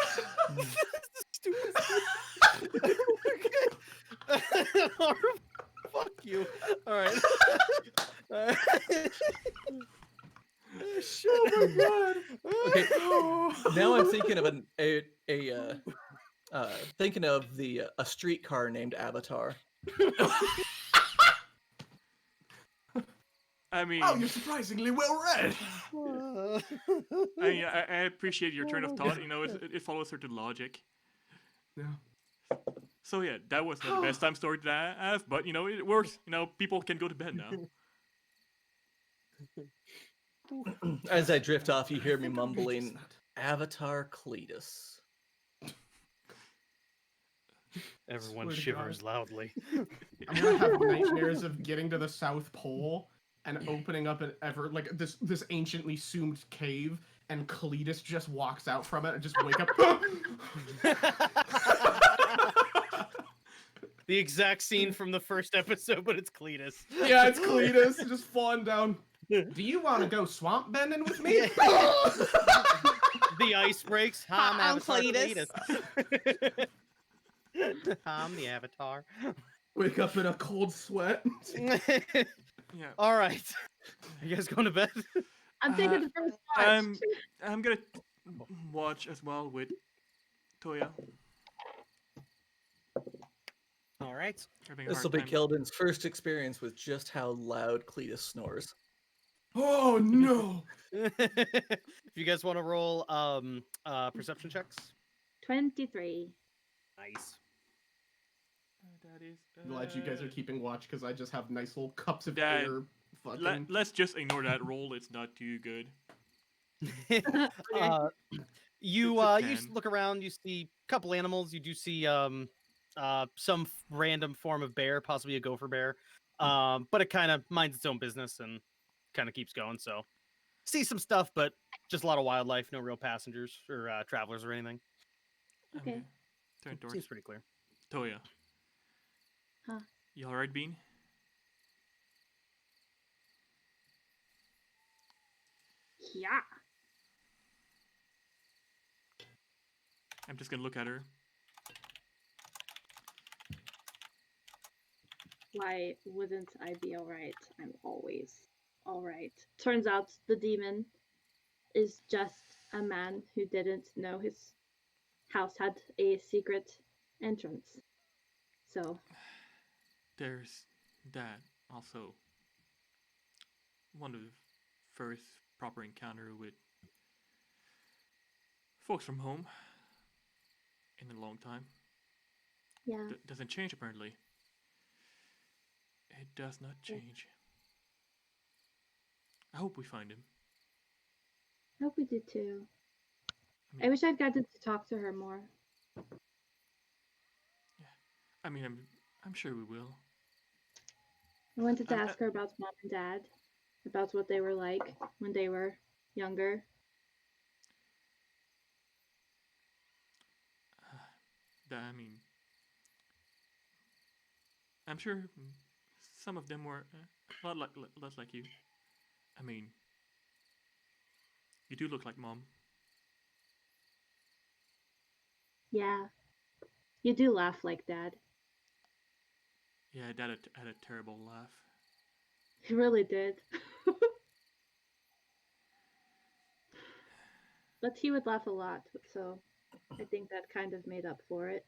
Fuck you. All right. Oh my god. Okay, now I'm thinking of thinking of a streetcar named Avatar. I mean, Oh, you're surprisingly well read. I appreciate your turn of thought. You know, it follows certain logic. Yeah. So yeah, that was not the best time story that I have, but you know, it works. You know, people can go to bed now. As I drift off, you hear me think I'm gonna mumbling, use that. Avatar Cletus. Everyone Swear to shivers God. loudly. I'm gonna have nightmares of getting to the South Pole and opening up an this anciently assumed cave, and Cletus just walks out from it and just wake up. The exact scene from the first episode, but it's Cletus. Yeah, it's Cletus just falling down. Do you want to go swamp bending with me? The ice breaks. I'm Avatar Cletus. I'm the Avatar. Wake up in a cold sweat. Yeah. All right. Are you guys going to bed? I'm taking the first watch. I'm gonna watch as well with Toya. All right. Having a This will hard be time. Kelden's first experience with just how loud Cletus snores. Oh no! If you guys want to roll perception checks. 23. Nice. That is. Glad you guys are keeping watch because I just have nice little cups of That- air. Fucking. Let's just ignore that roll. It's not too good. You It's a you 10. look around, you see a couple animals. You do see some random form of bear, possibly a gopher bear. But it kind of minds its own business and kind of keeps going. So see some stuff, but just a lot of wildlife, no real passengers or travelers or anything. Okay. Turn towards Seems pretty clear. Toya. Huh. You alright, Bean? Yeah. I'm just gonna look at her. Why wouldn't I be alright? I'm always alright. Turns out the demon is just a man who didn't know his house had a secret entrance. So there's that also. One of the first proper encounter with folks from home in a long time. Yeah. Doesn't change apparently. It does not change. I hope we find him. I hope we do too. I mean, I wish I'd gotten to talk to her more. I mean, I'm sure we will. I wanted to I'm- ask her about mom and dad, about what they were like when they were younger. I mean, I'm sure some of them were a lot like you. I mean, you do look like mom. Yeah. You do laugh like dad. Yeah, Dad had a terrible laugh. He really did. But he would laugh a lot, so I think that kind of made up for it.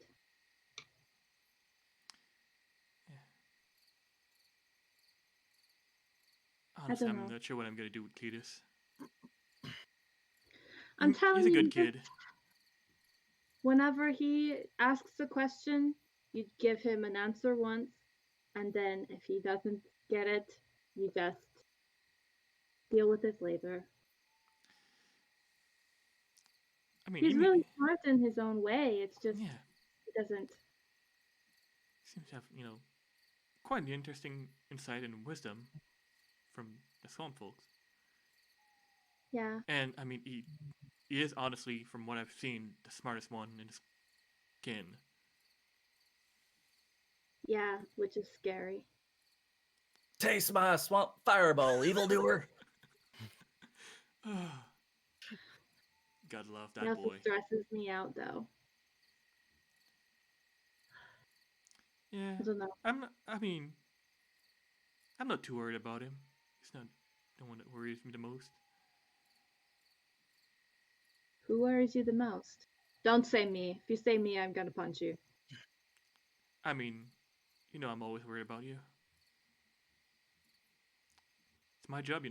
Honestly, don't I'm know. not sure what I'm gonna do with Cletus. I'm He's telling a you, good kid. whenever he asks a question, you give him an answer once, and then if he doesn't get it, you just deal with it later. I mean, He's really smart in his own way. It's just yeah, he doesn't. seems to have quite an interesting insight and wisdom from the swamp folks. Yeah, And I mean, he is honestly, from what I've seen, the smartest one in his kin. yeah, which is scary. Taste my swamp fireball, evildoer. God love He that also boy. stresses me out, though. Yeah, I don't know. I mean, I'm not too worried about him. He's not the one that worries me the most. Who worries you the most? Don't say me. If you say me, I'm gonna punch you. I mean, I'm always worried about you. It's my job,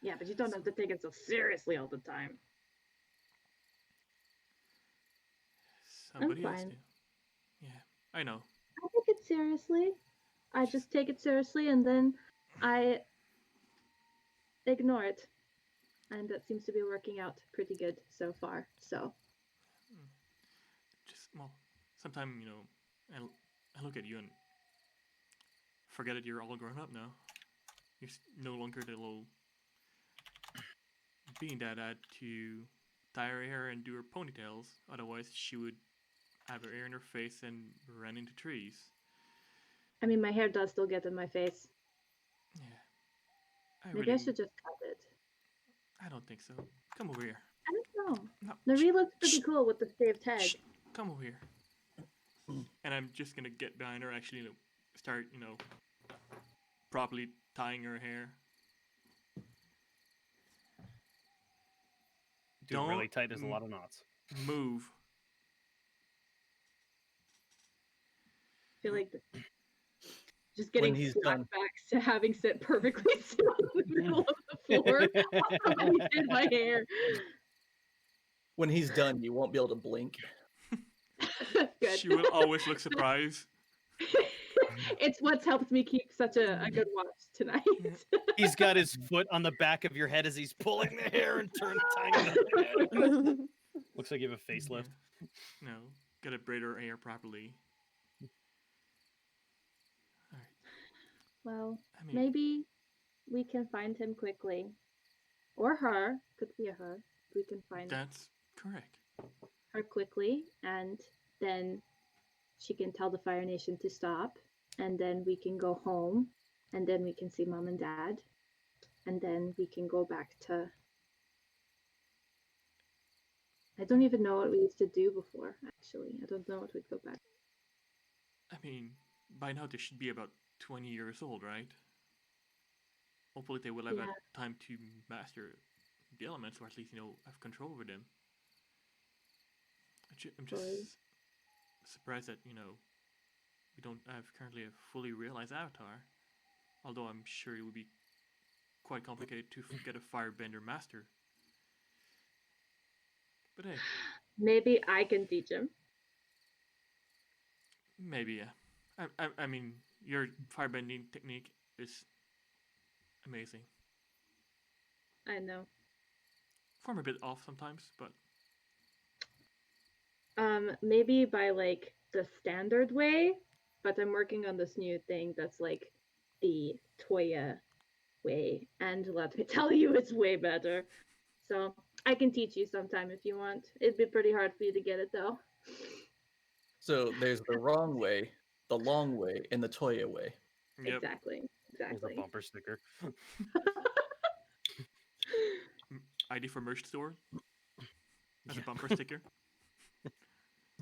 Yeah, but you don't have to take it so seriously all the time. Somebody has fine. to. Yeah, I know. I take it seriously. I just take it seriously and then I ignore it. And that seems to be working out pretty good so far. So, Sometimes I look at you and forget that you're all grown up now. You're no longer the little being that had to tie her hair and do her ponytails. Otherwise, she would have her hair in her face and run into trees. I mean, my hair does still get in my face. Yeah. Maybe I should just cut it. I don't think so. Come over here. I don't know. No. Nari looks pretty cool with the shaved head. Come over here. And I'm just gonna get behind her, actually, start, properly tying her hair. Do it really tight. There's a lot of knots. Move. I feel like just getting he's done. flashbacks to having sit perfectly still in the middle of the floor while he did my hair. When he's done, you won't be able to blink. Good. She will always look surprised. It's what's helped me keep such a good watch tonight. He's got his foot on the back of your head as he's pulling the hair and tying it up. Looks like you have a facelift. Yeah. No, gotta braid her hair properly. Well, I mean, maybe we can find him quickly. Or her. Could be a her. We can find that's correct. her quickly, and then she can tell the Fire Nation to stop, and then we can go home, and then we can see Mom and Dad, and then we can go back to... I don't even know what we used to do before, actually. I don't know what we'd go back. I mean, by now they should be about 20 years old, right? Hopefully they will have had time to master the elements, or at least, have control over them. I'm just surprised that we don't have currently a fully realized avatar. Although I'm sure it would be quite complicated to get a firebender master. But hey, Maybe I can teach him. maybe yeah. I mean, your firebending technique is amazing. I know. Form a bit off sometimes, but Maybe by like the standard way, but I'm working on this new thing that's like the Toya way, and let me tell you, it's way better. So I can teach you sometime if you want. It'd be pretty hard for you to get it though. So there's the wrong way, the long way, and the Toya way. yep. Exactly. There's a Exactly. bumper sticker. ID for merch store as a bumper sticker.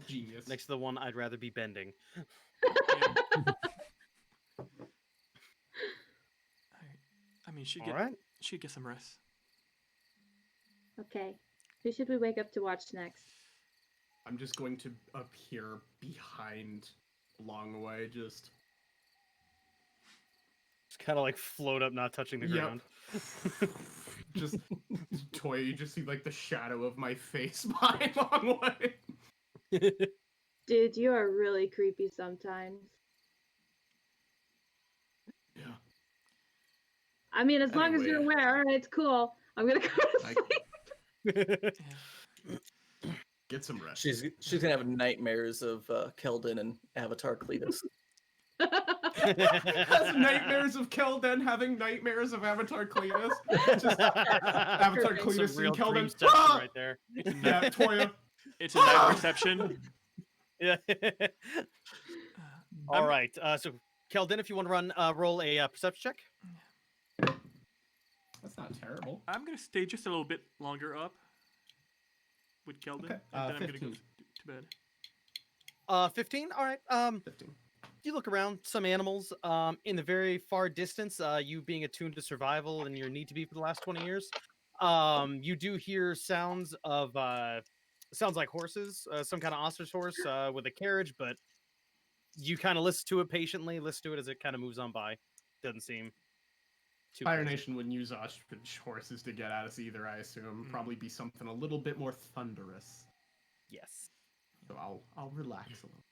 Genius. Next to the one, I'd rather be bending. I mean, All right. she get some rest. Okay. Who should we wake up to watch next? I'm just going to appear behind Longway, just kind of like float up, not touching the Yep. ground. just Toy, you just see like the shadow of my face behind Longway. Dude, you are really creepy sometimes. Yeah. I mean, as long as you're Anyway. aware, it's cool. I'm gonna go to sleep. Get some rest. She's gonna have nightmares of Kelden and Avatar Cletus. Has nightmares of Kelden having nightmares of Avatar Cletus. Just Avatar Perfect. Cletus Some real and dream Kelden. section Ah! right there. Yeah, Toya. It's a night perception. Yeah. All right. So, Kelden, if you want to roll a perception check. That's not terrible. I'm gonna stay just a little bit longer up with Kelden, Okay, and then I'm gonna 15. go to bed. 15. All right. 15. You look around, some animals in the very far distance, you being attuned to survival and your need to be for the last 20 years. You do hear sounds of sounds like horses, some kind of ostrich horse with a carriage, but you kind of listen to it patiently, listen to it as it kind of moves on by. Doesn't seem too Fire crazy. Nation wouldn't use ostrich horses to get at us either, I assume. Probably be something a little bit more thunderous. Yes. So I'll relax a little.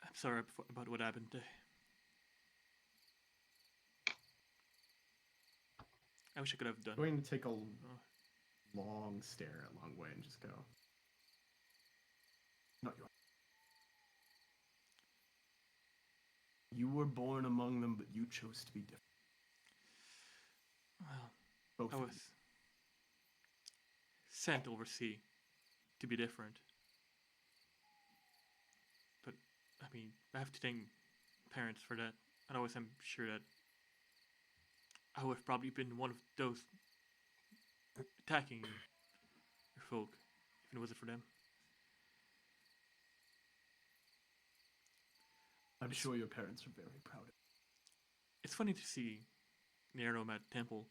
I'm sorry about what happened today. I wish I could have done. I'm going to take a long stare at Longway and just go. Not yours. You were born among them, but you chose to be different. Well, Both I of was sent overseas to be different. But, I mean, I have to thank parents for that. And always I'm sure that I would have probably been one of those attacking your folk, if it wasn't for them. I'm sure your parents are very proud of you. It's funny to see the Air Nomad Temple.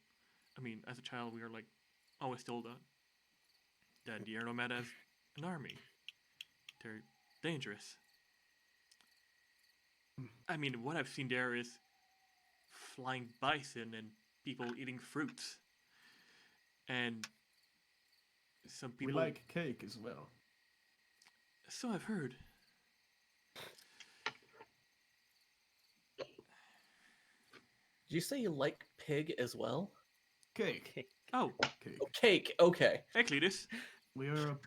I mean, as a child, we were like always told that the Air Nomad has an army. They're dangerous. I mean, what I've seen there is flying bison and people eating fruits. And some people. We like cake as well. So I've heard. Did you say you like pig as well? Cake. Oh, Cake. Oh, cake. Okay. hey, Cletus. We are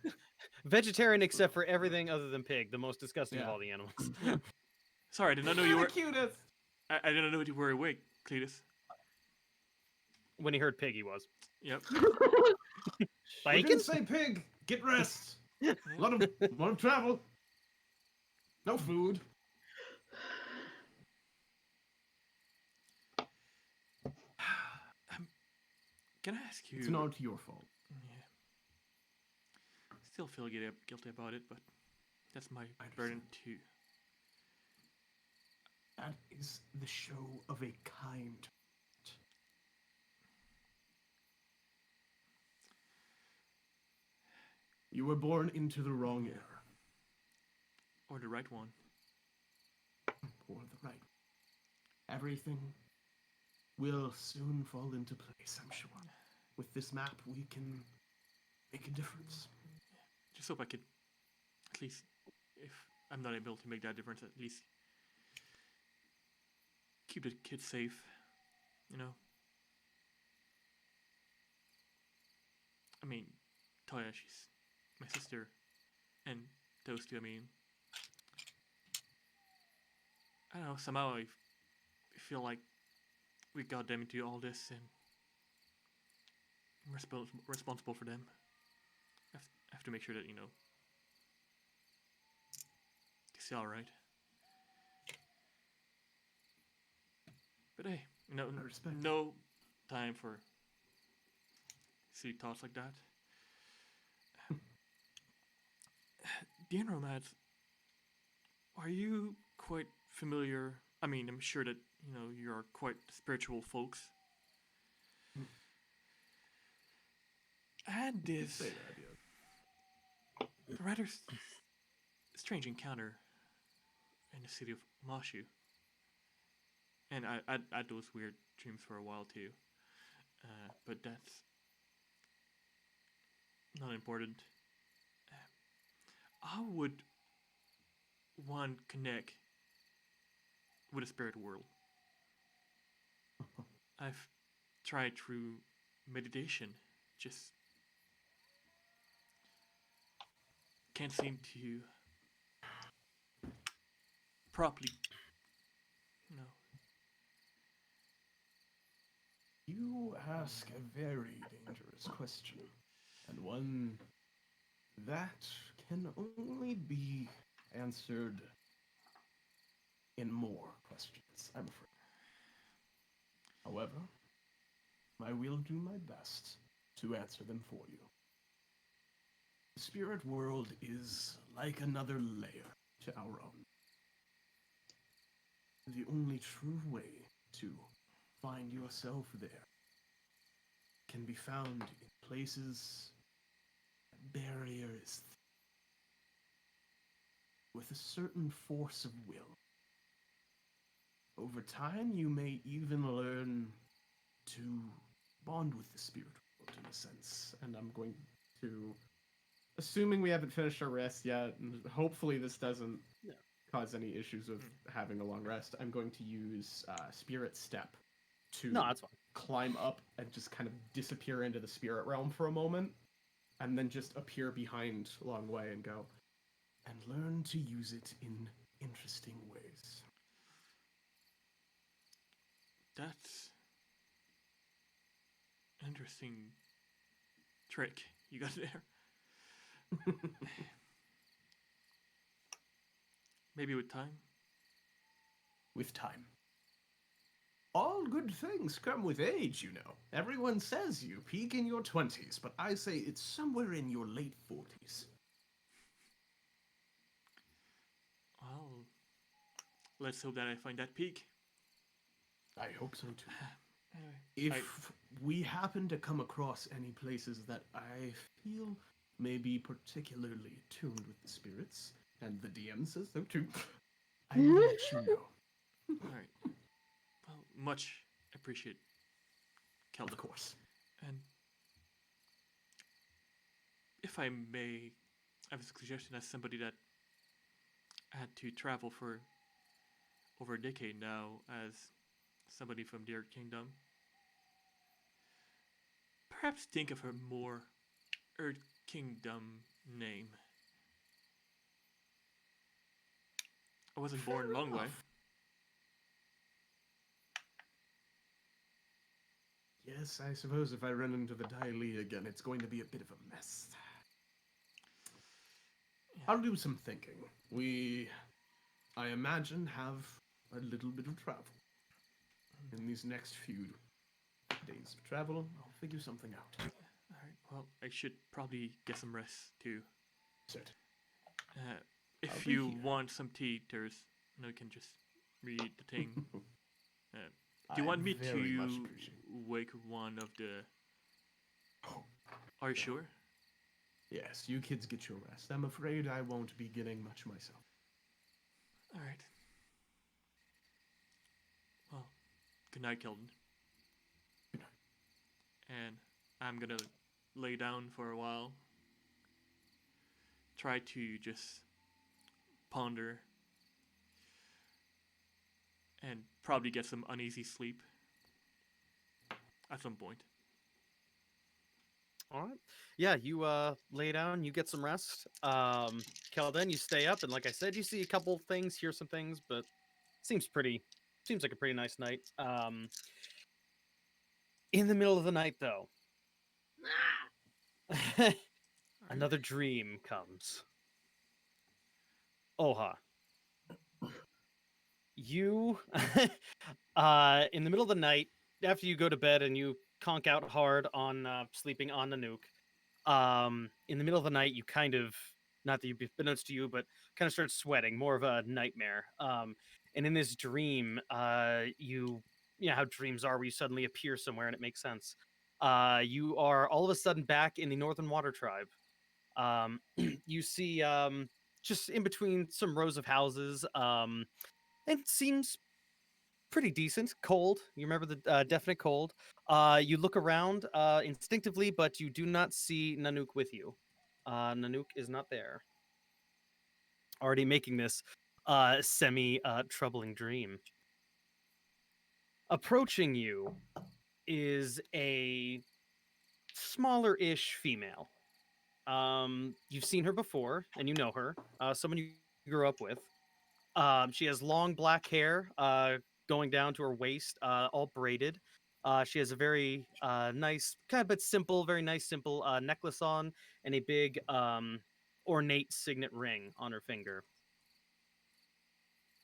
Vegetarian except for everything other than pig, the most disgusting of Yeah. all the animals. Sorry, I did not know you the were. cutest. I didn't know you were awake, Cletus. When he heard pig, he was. Yep. We Bacon? didn't say pig. Get rest. A lot of travel. No food. Can I ask you? It's not your fault. Yeah. Still feel guilty about it, but that's my I burden too. That is the show of a kind. You were born into the wrong era. Or the right one. Or the right. Everything will soon fall into place, I'm sure. With this map, we can make a difference. Just hope I could, at least, if I'm not able to make that difference, at least keep the kids safe, you know? I mean, Toya, she's my sister, and those two, I mean, I don't know, somehow I feel like we got them into all this, and I'm responsible for them. I have to make sure that, you know, it's alright. But hey, you know, no time for silly thoughts like that. The Romads, are you quite familiar? I mean, I'm sure that, you know, you're quite spiritual folks. And this rather strange encounter in the city of Mashu. And I had those weird dreams for a while too. But that's not important. How would one connect with a spirit world? I've tried through meditation, just can't seem to properly, you know. You ask a very dangerous question, and one that can only be answered in more questions, I'm afraid. However, I will do my best to answer them for you. The spirit world is like another layer to our own. The only true way to find yourself there can be found in places barriers with a certain force of will. Over time, you may even learn to bond with the spirit world in a sense. And I'm going to, assuming we haven't finished our rest yet, and hopefully this doesn't cause any issues with having a long rest, I'm going to use Spirit Step to that's fine. climb up and just kind of disappear into the spirit realm for a moment, and then just appear behind Long Way and go, and learn to use it in interesting ways. That's an interesting trick you got there. Maybe with time? With time. All good things come with age, you know. Everyone says you peak in your 20s, but I say it's somewhere in your late 40s. Well, let's hope that I find that peak. I hope so too. Anyway, If we happen to come across any places that I feel may be particularly tuned with the spirits, and the DM says so too, I will let you know. Alright. Well, much appreciate, Kelden. Of course. And if I may, I have a suggestion as somebody that had to travel for over a decade now as somebody from the Earth Kingdom. Perhaps think of a more Earth Kingdom name. I wasn't born a long way. Yes, I suppose if I run into the Daily again, it's going to be a bit of a mess. Yeah. I'll do some thinking. We, I imagine, have a little bit of travel. In these next few days of travel, I'll figure something out. Alright, well, I should probably get some rest too. Sit. I'll If be you here. want some tea, there's, you can just read the thing. Do you want me very much to appreciate it. wake one of the... Oh, Are you sure? Yes, you kids get your rest. I'm afraid I won't be getting much myself. All right. Well, good night, Kelden. Good night. And I'm gonna lay down for a while. Try to just ponder and probably get some uneasy sleep at some point. All right. Yeah, you lay down, you get some rest. Kelden, you stay up, and like I said, you see a couple things, hear some things, but seems like a pretty nice night. In the middle of the night, though, another dream comes. Oha. You, in the middle of the night, after you go to bed and you conk out hard on sleeping on Nanook, in the middle of the night, you kind of, not that you've been noticed to you, but kind of start sweating, more of a nightmare. And in this dream, you know how dreams are, where you suddenly appear somewhere and it makes sense. You are all of a sudden back in the Northern Water Tribe. You see, just in between some rows of houses, it seems pretty decent. Cold. You remember the definite cold. You look around instinctively, but you do not see Nanook with you. Nanook is not there. Already making this semi troubling dream. Approaching you is a smaller-ish female. You've seen her before, and you know her. Someone you grew up with. She has long black hair going down to her waist, all braided. She has a very nice, kind of but simple, very nice, simple necklace on, and a big ornate signet ring on her finger.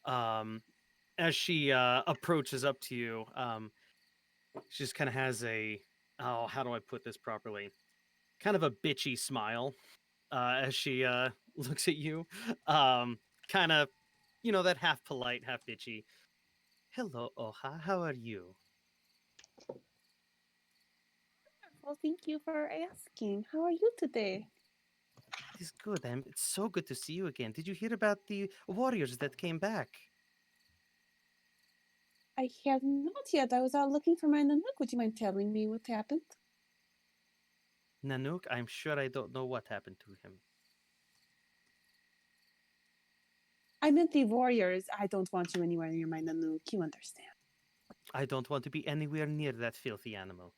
As she approaches up to you, she just kind of has a, oh, how do I put this properly? Kind of a bitchy smile as she looks at you. Kind of, you know, that half polite, half bitchy. Hello, Oha. How are you? Well, thank you for asking. How are you today? It is good. It's so good to see you again. Did you hear about the warriors that came back? I have not yet. I was out looking for my Nanook. Would you mind telling me what happened? Nanook, I'm sure I don't know what happened to him. I meant the warriors. I don't want you anywhere near my Nanook. You understand. I don't want to be anywhere near that filthy animal.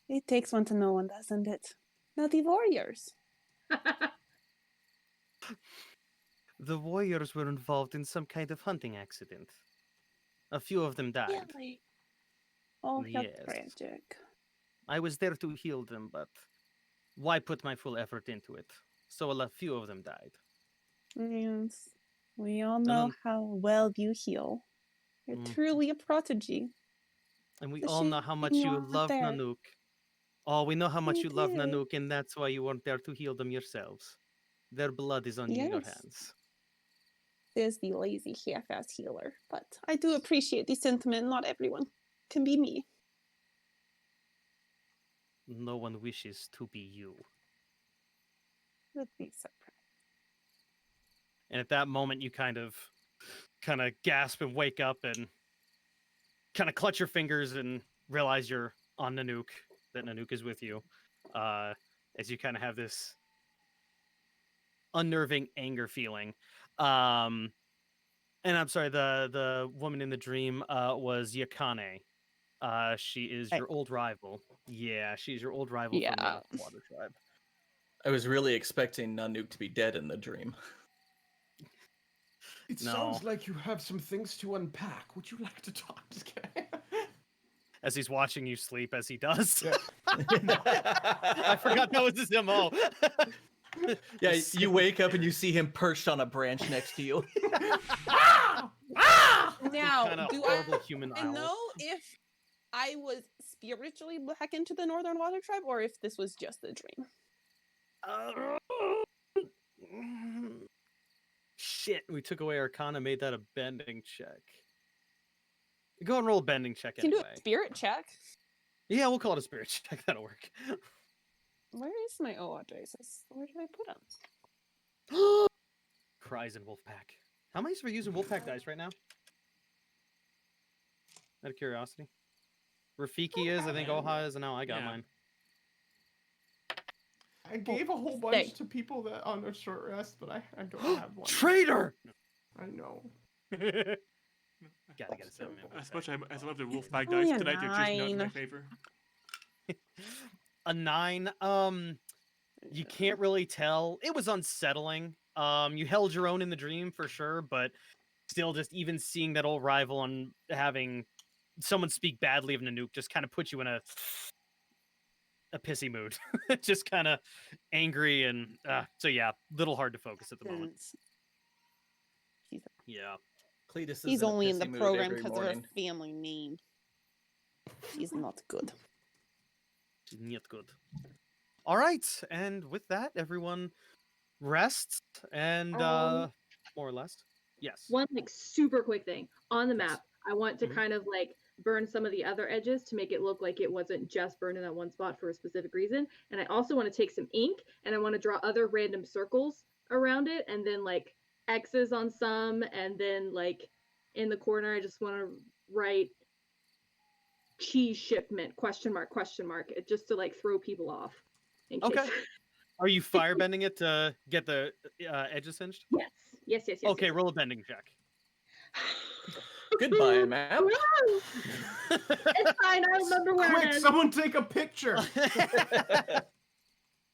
It takes one to know one, doesn't it? Now the warriors. The warriors were involved in some kind of hunting accident. A few of them died. Really? Oh, how Yes. tragic. I was there to heal them, but why put my full effort into it? So a few of them died. Yes. We all know how well you heal. You're truly a prodigy. And we It's a all know shame how much you you aren't love there. Nanook. Oh, we know how much We you love do. Nanook, and that's why you weren't there to heal them yourselves. Their blood is on your Yes. hands. There's the lazy half-ass healer, but I do appreciate the sentiment. Not everyone can be me. No one wishes to be you. Would be surprised. And at that moment, you kind of gasp and wake up and kind of clutch your fingers and realize you're on Nanook, that Nanook is with you. As you kind of have this unnerving anger feeling. And I'm sorry, the woman in the dream was Yakane. She is your old rival. Yeah, she's your old rival from Yeah. the Water Tribe. I was really expecting Nanook to be dead in the dream. It No. sounds like you have some things to unpack. Would you like to talk? Just kidding. As he's watching you sleep, as he does. Yeah. I forgot that was his MO. Yeah, you wake up and you see him perched on a branch next to you. Now, Kinda do horrible human I owl. know if I was spiritually back into the Northern Water Tribe or if this was just a dream? Shit, we took away Arcana, made that a bending check. Go and roll a bending check You can do anyway. a spirit check. Yeah, we'll call it a spirit check. That'll work. Where is my dice? Where did I put them? Cries in Wolfpack. How many are using Wolfpack dice right now? Out of curiosity. Rafiki is, I think Oha is, and now I got Yeah. mine. I gave a whole bunch to people that on a short rest, but I don't have one. Traitor! I know. Gotta get a 7 man. As I love the Wolfpack Only dice a tonight, they're just not in my 9. favor. A 9. You can't really tell. It was unsettling. You held your own in the dream for sure, but still, just even seeing that old rival and having someone speak badly of Nanook just kind of puts you in a pissy mood. Just kind of angry and so yeah, little hard to focus at the moment. Yeah. Cletus is He's in a only in the pissy mood program every because of her morning. family name. He's not good. Not good. All right, and with that, everyone rests and more or less. Yes. One like super quick thing on the Yes. map. I want to Mhm. kind of like burn some of the other edges to make it look like it wasn't just burned in that one spot for a specific reason. And I also want to take some ink and I want to draw other random circles around it and then like X's on some and then like in the corner I just want to write cheese shipment ? It just to like throw people off. In case. Okay. Are you firebending it to get the edges singed? Yes. Okay, roll a bending check. Goodbye, map. No! It's fine. I remember where Quick, it is. someone take a picture.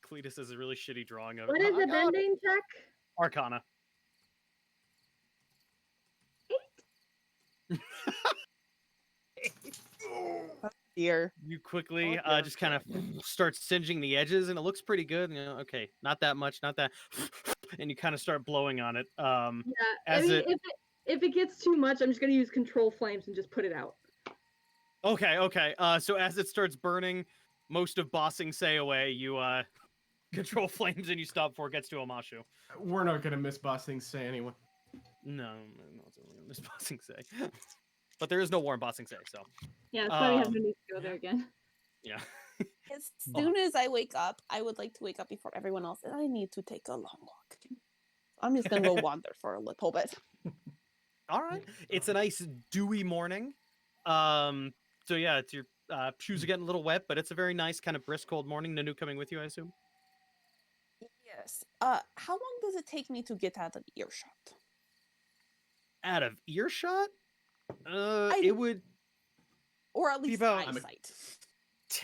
Cletus is a really shitty drawing of What it. is the bending check? Arcana. 8. Dear. You quickly Oh, just kind of start singeing the edges, and it looks pretty good. You know, okay, not that much, not that, and you kind of start blowing on it. Yeah, as if it gets too much, I'm just gonna use control flames and just put it out. Okay. So as it starts burning, most of Bossing Say away, you control flames and you stop before it gets to Omashu. We're not gonna miss Bossing Say anyway. No, it's only gonna miss Bossing Say. But there is no war in Bossing Say, so Yeah, it's probably have no need to go there again. yeah. As soon as I wake up, I would like to wake up before everyone else, and I need to take a long walk. I'm just gonna go wander for a little bit. All right. It's a nice dewy morning. So yeah, it's your shoes are getting a little wet, but it's a very nice kind of brisk cold morning. Nanu coming with you, I assume. Yes. How long does it take me to get out of earshot? Out of earshot? It would Or at least about- eyesight.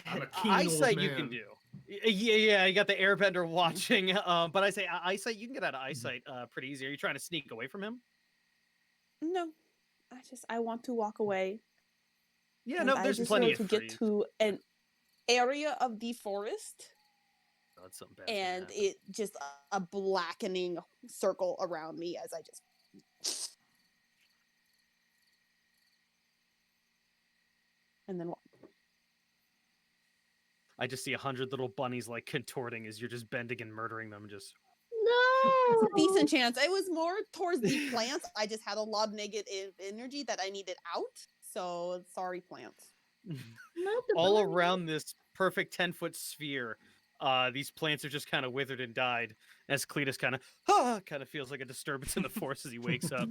I'm a keen eyesight old you can man. do. Yeah, you got the airbender watching. But I say eyesight, you can get out of eyesight pretty easy. Are you trying to sneak away from him? No. I want to walk away. Yeah, and no, I there's just plenty want of to trees. get to an area of the forest, Oh, that's something bad's gonna and happen. it just a blackening circle around me as I just and then walk. I just see 100 little bunnies like contorting as you're just bending and murdering them. Just No. Decent chance. I was more towards the plants. I just had a lot of negative energy that I needed out. So sorry, plants. Not the all bunny. around this perfect 10-foot sphere. These plants are just kind of withered and died. As Cletus kind of feels like a disturbance in the force as he wakes up.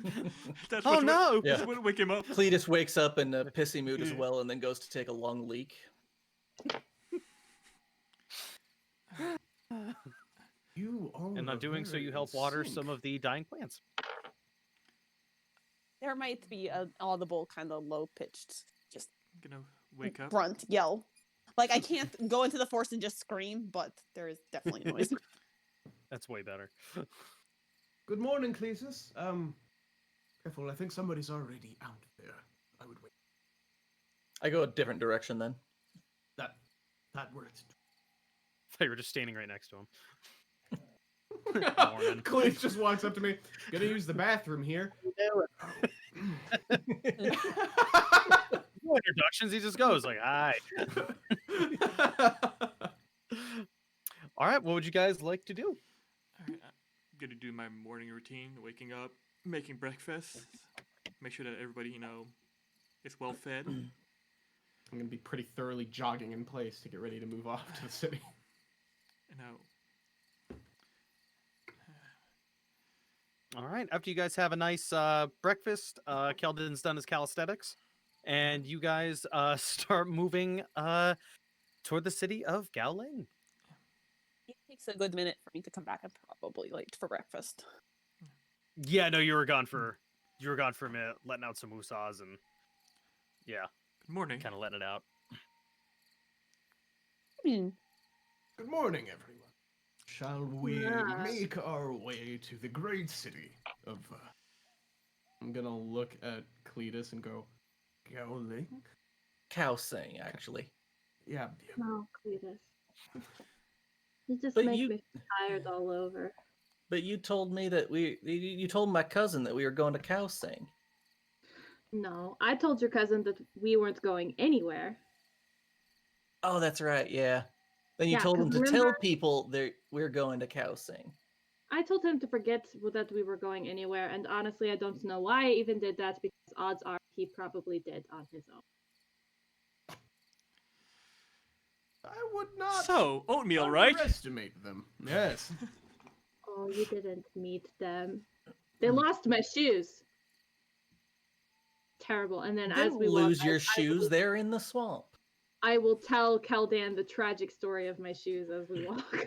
That's Oh what no! Yeah. That's what wake him up. Cletus wakes up in a pissy mood as well and then goes to take a long leak. You all And are on doing so, very you help in water sync. some of the dying plants. There might be an audible kind of low pitched, just Gonna wake up. grunt yell. Like I can't go into the forest and just scream, but there is definitely noise. That's way better. Good morning, Cletus. Careful, I think somebody's already out there. I would wait. I go a different direction then. That works. I thought you were just standing right next to him. Morning. Cletus just walks up to me. Gonna use the bathroom here. No introductions, he just goes like, "Hi." All right, what would you guys like to do? Alright, I'm gonna do my morning routine, waking up, making breakfast, make sure that everybody, is well fed. I'm gonna be pretty thoroughly jogging in place to get ready to move off to the city. Now, All right. After you guys have a nice breakfast, Kelden's done his calisthenics, and you guys start moving toward the city of Gowling. It takes a good minute for me to come back. I'm probably late for breakfast. Yeah, no, you were gone for a minute, letting out some woosahs and yeah, good morning. kind of letting it out. Hmm. Good morning, everyone. Shall we Yeah. make our way to the great city of... I'm gonna look at Cletus and go, Gowling? Cow sing, actually. Yeah. Oh, Cletus. You just But make you- me tired all over. But you told me that you told my cousin that we were going to cow sing. No, I told your cousin that we weren't going anywhere. Oh, that's right. Yeah. Then you Yeah, told him 'cause to tell remember- people that we're going to cow sing. I told him to forget that we were going anywhere, and honestly, I don't know why I even did that, because odds are he probably did on his own. I would not So, oatmeal, right? underestimate them. Yes. Oh, you didn't meet them. They lost my shoes. Terrible. And then as Don't we lose walk, your shoes. They're in the swamp. I will tell Kelden the tragic story of my shoes as we walk.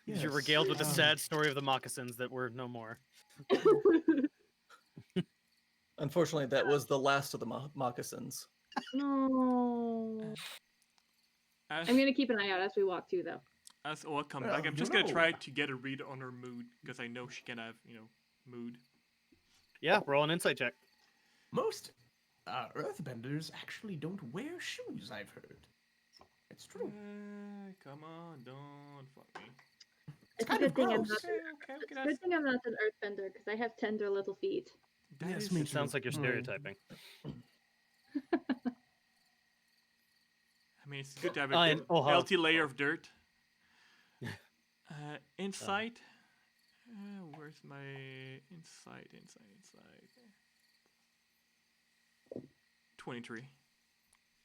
You're regaled with the sad story of the moccasins that were no more. Unfortunately, that was the last of the moccasins. No. As, I'm gonna keep an eye out as we walk too, though. as Oa comes Well, back, I'm you just gonna know. try to get a read on her mood because I know she can have, mood. Yeah, roll an insight check. Most earthbenders actually don't wear shoes, I've heard. It's true. Come on, don't fuck me. It's a kind good of thing I'm gross. not. Okay, It's a that's, good thing I'm not an earthbender because I have tender little feet. that Yes, is- me It sounds like you're Mm. stereotyping. I mean, it's good to have a And good Oha. healthy layer of dirt. Insight. Where's my insight? 23.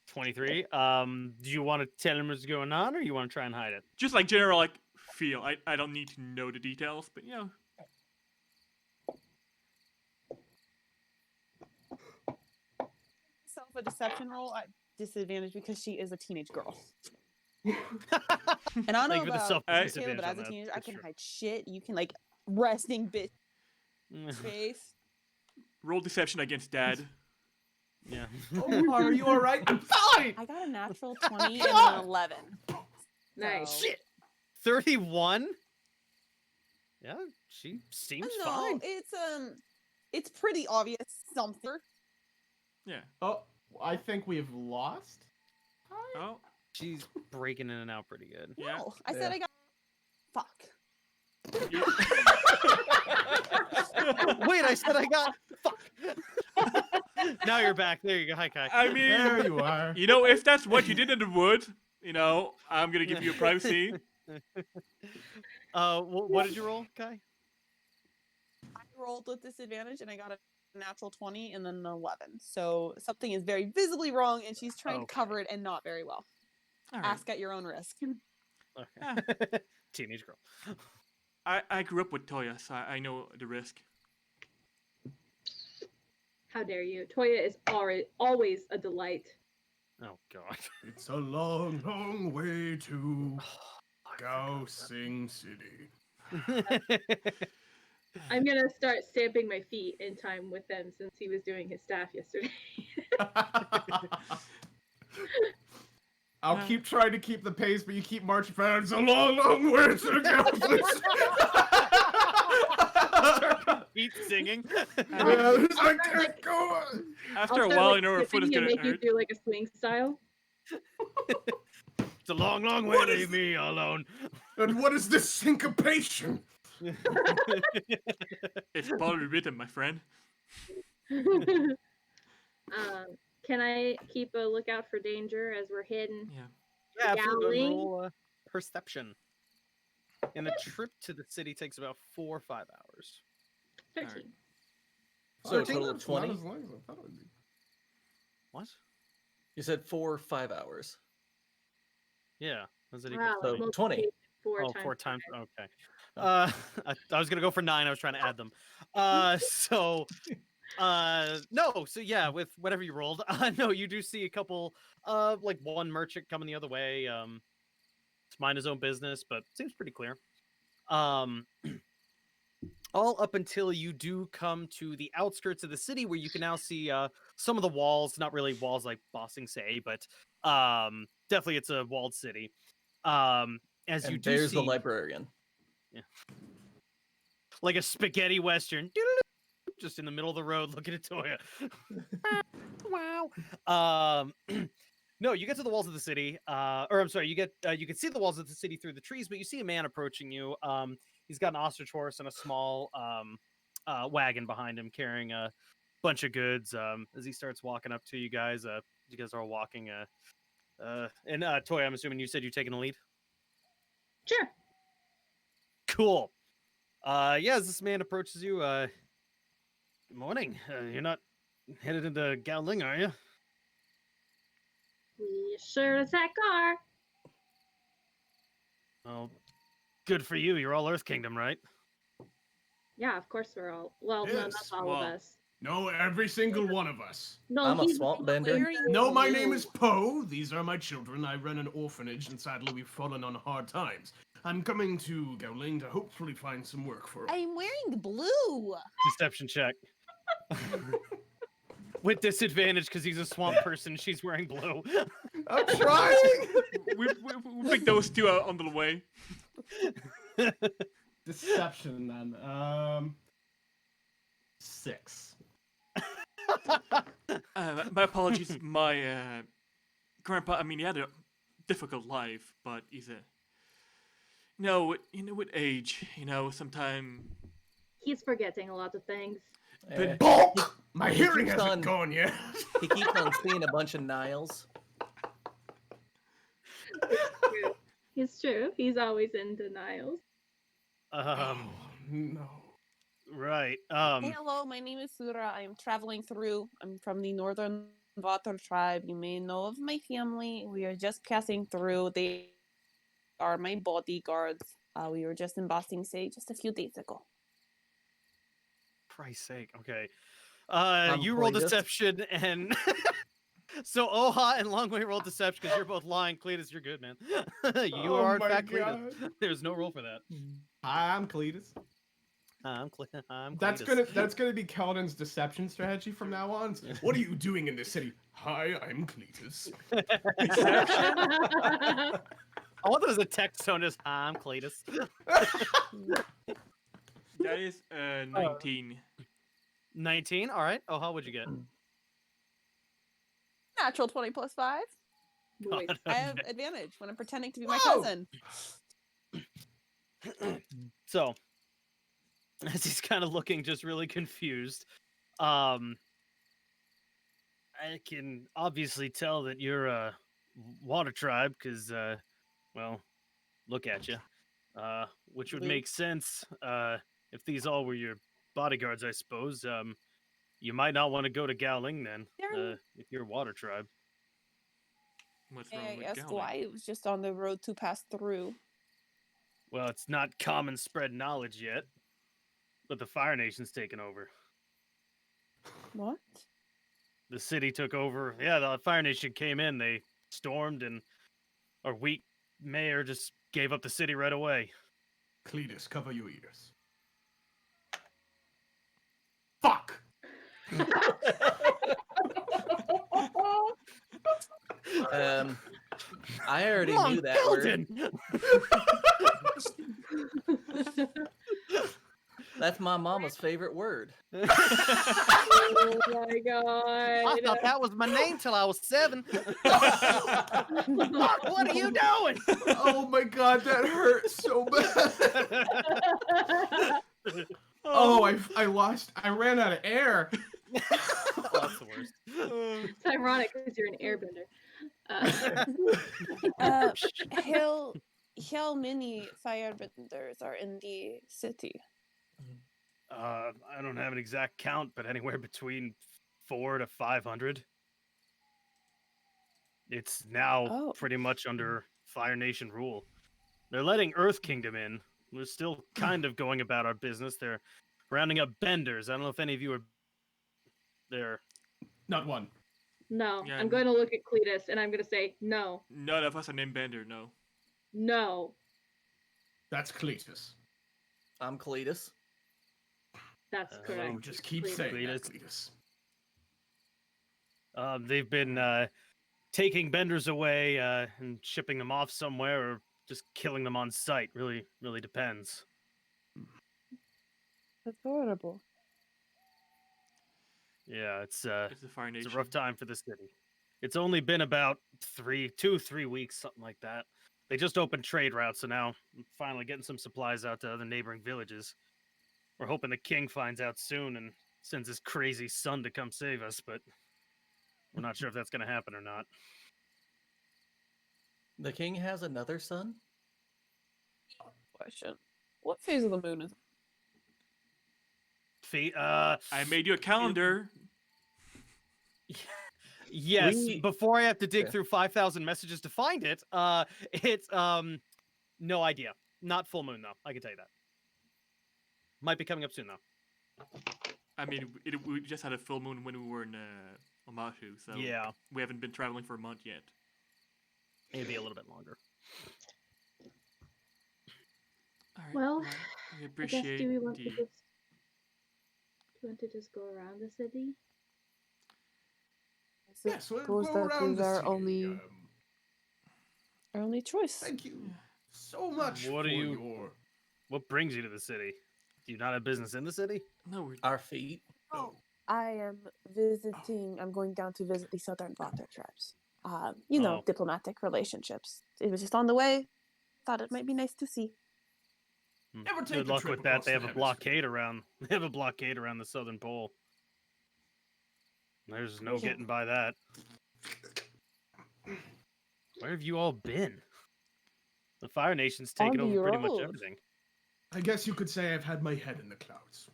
23. Do you want to tell him what's going on, or you want to try and hide it? Just like general feel. I don't need to know the details, but Self a deception roll at disadvantage because she is a teenage girl. And I don't Like, know with the about self- you, Caleb, disadvantage but on as a that, teenager, I that's can true. hide shit. You can resting bitch face. roll deception against dad. Yeah. Oh, are you alright? I'm fine! I got a natural 20 and God! an 11. Nice. So- 31. Yeah, she seems No, fine. it's pretty obvious something. Yeah. Oh, I think we've lost. Hi. Oh, She's breaking in and out pretty good. yeah. No, I said I got. Fuck. You- Wait, I said I got. Fuck. Now you're back. There you go. Hi, Kai. I mean, There you are. if that's what you did in the wood, I'm gonna give you a privacy. What did you roll, Kai? I rolled with disadvantage and I got a natural 20 and then an 11. So something is very visibly wrong and she's trying to cover it and not very well. All right. Ask at your own risk. Okay. Teenage girl. I grew up with Toya, so I know the risk. How dare you? Toya is always a delight. Oh God. It's a long, long way to Gowsing City. I'm gonna start stamping my feet in time with them since he was doing his staff yesterday. I'll keep trying to keep the pace, but you keep marching fast. It's a long, long way to go. Keep singing. I can't go. After I'll a start, while, like, her foot is skipping gonna and make you hurt. do like a swing style. It's a long, long way. Leave me alone. And what is this syncopation? It's probably rhythm, my friend. Can I keep a lookout for danger as we're heading? Yeah. Yeah, absolutely. Gowling? Roll perception. And the trip to the city takes about 4 or 5 hours. 13. Alright. So a 13? total of It's not 20. as long as I thought it would be. What? You said 4 or 5 hours. Yeah. Does it equal Wow, So, 20? 20. multiplication 4 Oh, times 4 times. five. Okay. Oh. I was gonna go for 9. I was trying to add them. No. So yeah, with whatever you rolled, no, you do see a couple. Like one merchant coming the other way. To mind his own business, but seems pretty clear. All up until you do come to the outskirts of the city, where you can now see some of the walls. Not really walls like Bossing say, but definitely it's a walled city. As And you do there's the see, librarian. like a spaghetti western, just in the middle of the road, looking at Toya. Wow. No, you get to the walls of the city, or I'm sorry, you can see the walls of the city through the trees, but you see a man approaching you. He's got an ostrich horse and a small wagon behind him, carrying a bunch of goods. As he starts walking up to you guys, you guys are all walking. And Toy, I'm assuming you said you're taking the lead. Sure. Cool. Yeah, as this man approaches you, good morning. You're not headed into Ling, are you? We sure as heck are. Well, good for you. You're all Earth Kingdom, right? Yeah, of course we're all. Well, no, not Yes, all well, of us. No, every single one of us. No, I'm a he's swamp bender. Wearing No, my name is blue. Poe. These are my children. I run an orphanage, and sadly we've fallen on hard times. I'm coming to Ling to hopefully find some work for. I'm wearing blue. Deception check. With disadvantage because he's a swamp person. She's wearing blue. I'm trying. we pick those two out on the way. Deception then. 6. My apologies. My grandpa. I mean, he had a difficult life, but he's a. With age, sometime. He's forgetting a lot of things. But- Bulk! My he hearing keeps hasn't on- gone yet. He keeps on seeing a bunch of Niles. It's true. He's always in denials. No. Right. Hey, hello, my name is Sura. I'm traveling through. I'm from the Northern Vatar tribe. You may know of my family. We are just passing through. They are my bodyguards. We were just in Bossing Say just a few days ago. Christ's sake. Okay. I'm You roll Cletus. deception and so Oha and Longway roll deception because you're both lying. Cletus, you're good, man. You Oh are in my fact God. Cletus. There's no roll for that. Hi, I'm Cletus. I'm Cletus. That's gonna be Kelden's deception strategy from now on. What are you doing in this city? Hi, I'm Cletus. I want that as a text tone. Just I'm Cletus. That is 19. 19. All right. Oha, what'd you get? Natural 20 plus 5. Wait, I have advantage when I'm pretending to be my Whoa! cousin. So, as he's kind of looking just really confused, I can obviously tell that you're a water tribe because, well, look at you. Which would Blue. make sense if these all were your bodyguards, I suppose. You might not want to go to Gowling then, They're- if you're a water tribe. What's Hey, wrong I with asked Gowling? why. It was just on the road to pass through. Well, it's not common spread knowledge yet, but the Fire Nation's taken over. What? The city took over. Yeah, the Fire Nation came in. They stormed, and our weak mayor just gave up the city right away. Cletus, cover your ears. Fuck! I already Long knew that word. Kelden! That's my mama's favorite word. oh my god. I thought that was my name till I was 7. Fuck, what are you doing? Oh my god, that hurt so bad. Oh, I ran out of air. Oh, that's the worst. It's ironic because you're an airbender. How many firebenders are in the city? I don't have an exact count, but anywhere between 400 to 500. It's now Oh. pretty much under Fire Nation rule. They're letting Earth Kingdom in. We're still kind of going about our business. They're rounding up benders. I don't know if any of you are there. Not one. No, Yeah, I'm going to look at Cletus and I'm going to say no, None of us are named Bender, no. no. That's Cletus. I'm Cletus. That's Oh, correct. Oh, just keep Cletus. saying that, Cletus. Cletus. They've been taking benders away and shipping them off somewhere, or just killing them on site. Really, really depends. That's horrible. Yeah, it's It's the Fire a Nation. rough time for the city. It's only been about 3 weeks, something like that. They just opened trade routes, so now I'm finally getting some supplies out to other neighboring villages. We're hoping the king finds out soon and sends his crazy son to come save us, but we're not sure if that's going to happen or not. The king has another son? Question. What phase of the moon is I made you a calendar. Yes, We- before I have to dig Okay. through 5,000 messages to find it, it's no idea. Not full moon though. I can tell you that. Might be coming up soon though. I mean, we just had a full moon when we were in Omashu, so Yeah, we haven't been traveling for a month yet. maybe a little bit longer. All right, Well, we I guess appreciate do we want to the. just go around the city? I Yes, we'll suppose go that around is the our city. only our only choice. Thank you so much What for are you- your... What brings you to the city? Do you not have business in the city? No, we're. Our feet. Oh, I am visiting. I'm going down to visit the Southern Vater tribes. Oh. Diplomatic relationships. It was just on the way. Thought it might be nice to see. Never take Good the luck trip with that. across They the have a hemisphere. blockade around. They have a blockade around the southern pole. There's no Yeah. getting by that. Where have you all been? The Fire Nation's taken On the over pretty much road. everything. I guess you could say I've had my head in the clouds.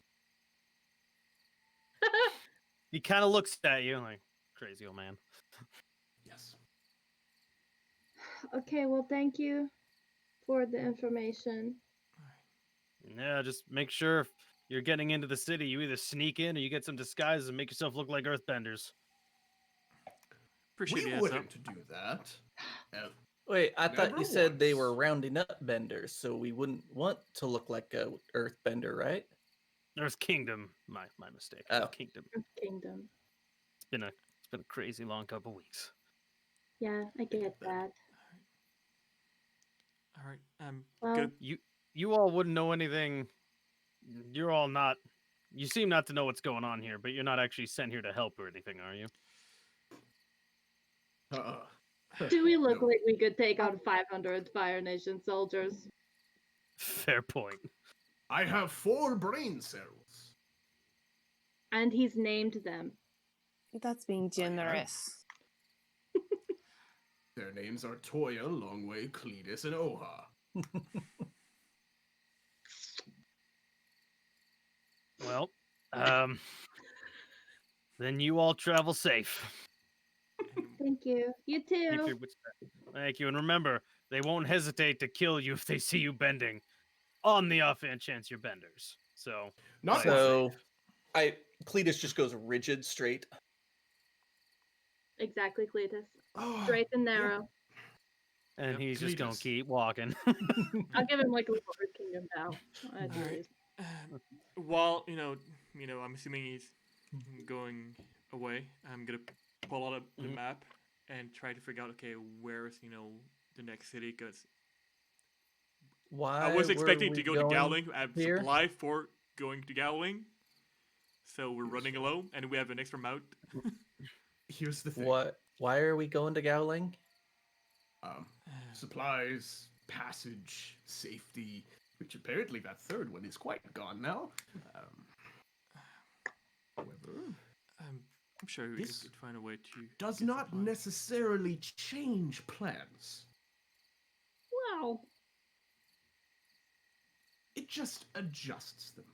He kind of looks at you like, crazy old man. Yes. Okay, well, thank you for the information. Yeah, just make sure if you're getting into the city, you either sneak in or you get some disguises and make yourself look like earthbenders. Appreciate We the heads up. wouldn't do that. Wait, I thought Never you said they were once. rounding up benders, so we wouldn't want to look like a earthbender, right? Earth Kingdom, my mistake. Oh. Earth Kingdom. Kingdom. It's been a crazy long couple weeks. Yeah, I get that. All right. Well, Good. You all wouldn't know anything. You're all not. You seem not to know what's going on here, but you're not actually sent here to help or anything, are you? do we look No. like we could take on 500 Fire Nation soldiers? Fair point. I have 4 brain cells. And he's named them. That's being generous. Their names are Toya, Longway, Cletus, and Oha. Well, then you all travel safe. Thank you. You Keep too. your wits back. Thank you, and remember, they won't hesitate to kill you if they see you bending, on the offhand chance you're benders. So, Not So, safe. Cletus just goes rigid straight. Exactly, Cletus. Oh, Straight and yeah. narrow. and Yep. he's just gonna Cletus. keep walking. I'll give him like a little Earth Kingdom bow. As Alright. always. While I'm assuming he's going away. I'm gonna pull out the Mhm. map and try to figure out, okay, where's the next city? Because Why? I was were expecting we to go to going Gowling. I have here? supply for going to Gowling, so we're running low, and we have an extra mount. Here's the thing. What? Why are we going to Gowling? Supplies, passage, safety, which apparently that third one is quite gone now. However, I'm sure we This could find a way to. does get not supplies. necessarily change plans. Wow. It just adjusts them.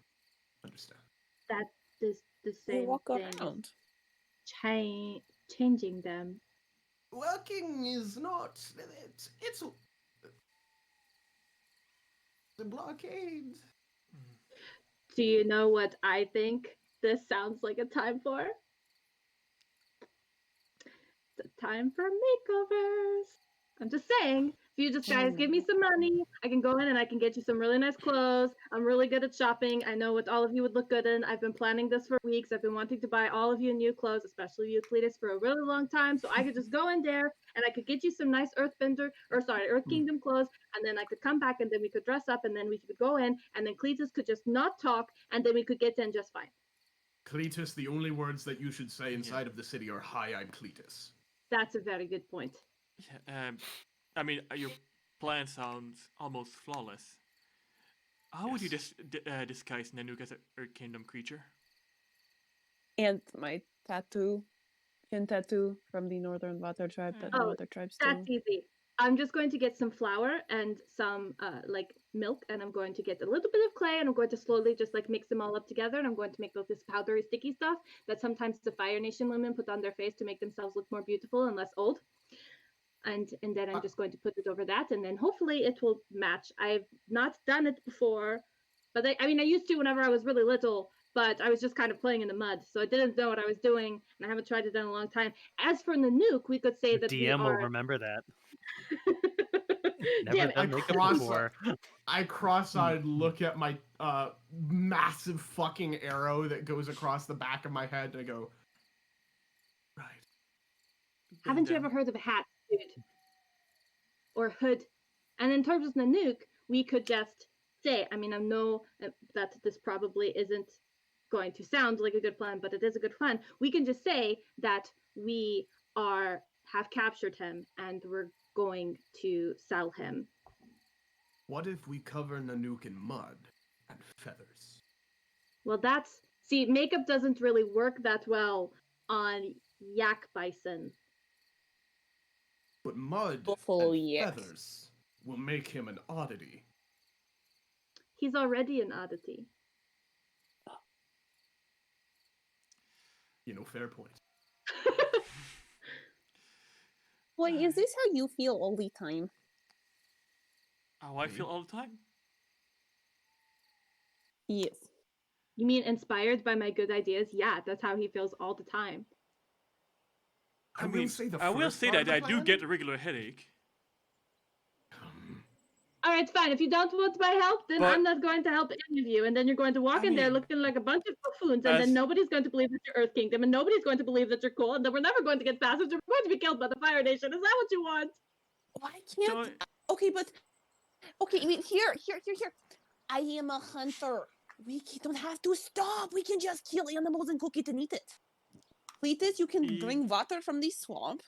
Understand? That is the They same walk thing. around. Changing them. working is not. It's the blockade. Do you know what I think this sounds like a time for? It's a time for makeovers. I'm just saying, if you just guys give me some money, I can go in and I can get you some really nice clothes. I'm really good at shopping. I know what all of you would look good in. I've been planning this for weeks. I've been wanting to buy all of you new clothes, especially you, Cletus, for a really long time. So I could just go in there and I could get you some nice Earth Kingdom clothes, and then I could come back and then we could dress up and then we could go in and then Cletus could just not talk and then we could get in just fine. Cletus, the only words that you should say inside of the city are, "Hi, I'm Cletus." That's a very good point. Yeah, I mean, your plan sounds almost flawless. How would you disguise Nanook as a Earth Kingdom creature? And my tattoo, chin tattoo from the Northern Water tribe that no other tribes do. That's easy. I'm just going to get some flour and some like milk, and I'm going to get a little bit of clay, and I'm going to slowly just like mix them all up together, and I'm going to make like this powdery, sticky stuff that sometimes the Fire Nation women put on their face to make themselves look more beautiful and less old. And then I'm just going to put it over that, and then hopefully it will match. I've not done it before, but I mean I used to whenever I was really little, but I was just kind of playing in the mud, so I didn't know what I was doing, and I haven't tried it in a long time. As for Nanook, we could say that DM we will are... remember that. Damn Never it. done makeup before. I cross-eyed look at my massive fucking arrow that goes across the back of my head, and I go, right. Haven't you ever heard of a hat, dude? Or hood? And in terms of Nanook, we could just say, I mean, I know that this probably isn't going to sound like a good plan, but it is a good plan. We can just say that we have captured him and we're going to sell him. What if we cover Nanook in mud and feathers? Well, see, makeup doesn't really work that well on yak bison. But mud Buffalo and yak. feathers will make him an oddity. He's already an oddity. You know, fair point. Boy, is this how you feel all the time? How I feel all the time? Yes. You mean inspired by my good ideas? Yeah, that's how he feels all the time. I will say that I do get a regular headache. All right, fine. If you don't want my help, then I'm not going to help any of you. And then you're going to walk in there looking like a bunch of buffoons, and then nobody's going to believe that you're Earth Kingdom, and nobody's going to believe that you're cool, and then we're never going to get past it. You're going to be killed by the Fire Nation. Is that what you want? Why can't? Okay, but okay. I mean, here. I am a hunter. We don't have to stop. We can just kill animals and cook it and eat it. Cletus, you can bring water from the swamp.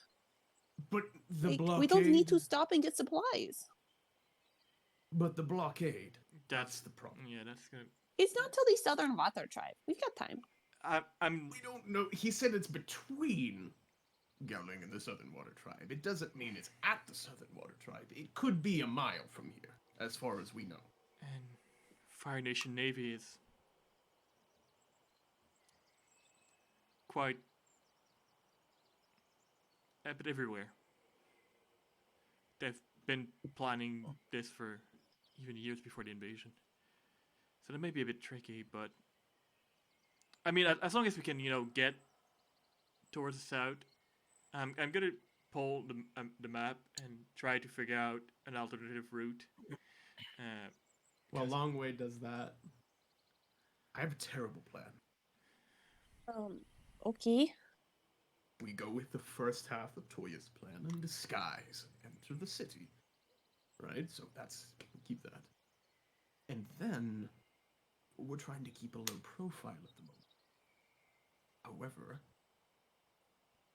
But the blockade... We don't need to stop and get supplies. But the blockade, that's the problem. Yeah, that's good. It's not till the Southern Water tribe. We've got time. We don't know. He said it's between Ling and the Southern Water tribe. It doesn't mean it's at the Southern Water tribe. It could be a mile from here, as far as we know. And Fire Nation Navy is quite a bit everywhere. They've been planning this for even years before the invasion. So that may be a bit tricky, but I mean, as long as we can, get towards the south, I'm gonna pull the map and try to figure out an alternative route. Well, Longway does that. I have a terrible plan. Okay. We go with the first half of Toya's plan and disguise and enter the city. Right? So keep that. And then, we're trying to keep a low profile at the moment. However,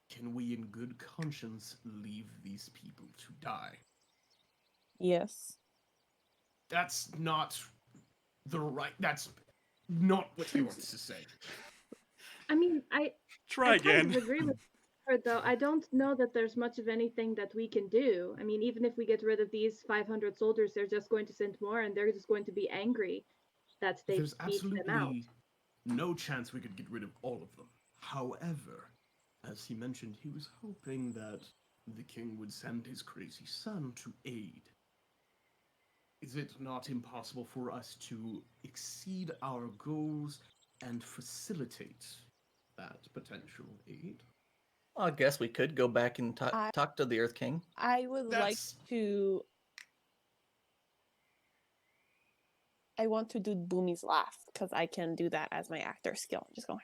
can we in good conscience leave these people to die? Yes. That's not that's not what he wants to say. I mean, I Try kind again. of agree with her, though. I don't know that there's much of anything that we can do. I mean, even if we get rid of these 500 soldiers, they're just going to send more, and they're just going to be angry that they There's beat them out. absolutely no chance we could get rid of all of them. However, as he mentioned, he was hoping that the king would send his crazy son to aid. Is it not impossible for us to exceed our goals and facilitate that potential aid? I guess we could go back and talk to the Earth King. I would like That's- to. I want to do Boomy's laugh because I can do that as my actor skill. Just go.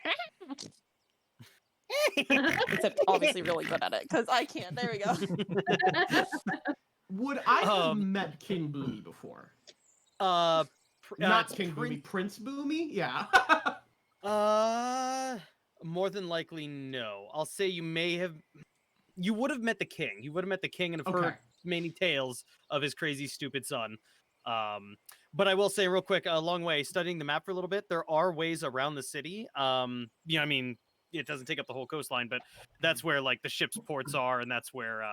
Except obviously really good at it because I can. There we go. Would I have met King Boomy before? Not it's King Boomy, Prince Boomy? Yeah. More than likely, no. I'll say you would have met the king. You would have met the king and have heard many tales of his crazy, stupid son. But I will say real quick, along way, studying the map for a little bit, there are ways around the city. I mean, it doesn't take up the whole coastline, but that's where like the ship's ports are, and that's where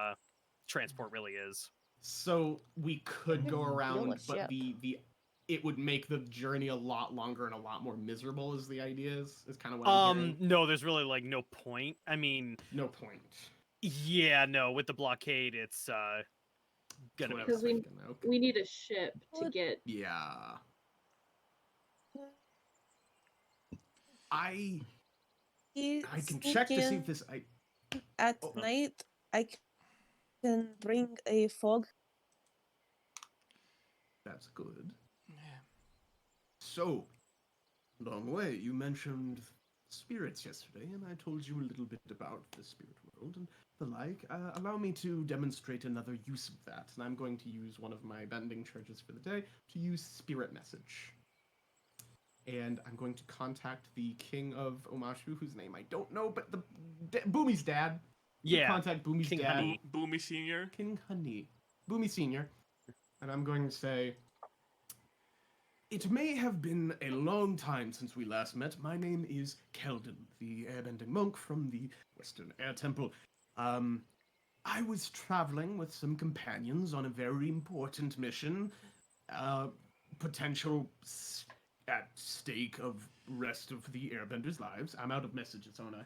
transport really is. So we could go around, but ship. it would make the journey a lot longer and a lot more miserable. Is the idea is kind of what I'm hearing. No, there's really like no point. I mean, No point. yeah, no, with the blockade, it's gonna be. Because we need a ship to get. Yeah. I can check to see if this. At night, I can bring a fog. That's good. So, Long Way, you mentioned spirits yesterday, and I told you a little bit about the spirit world and the like. Allow me to demonstrate another use of that, and I'm going to use one of my bending charges for the day to use Spirit Message. And I'm going to contact the king of Omashu, whose name I don't know, but Boomy's dad. Yeah. Contact Boomy's King dad. Honey. Boomy Senior. King Honey. Boomy Senior. And I'm going to say, it may have been a long time since we last met. My name is Kelden, the airbending monk from the Western Air Temple. I was traveling with some companions on a very important mission. Potential at stake of rest of the airbenders' lives. I'm out of messages, aren't I?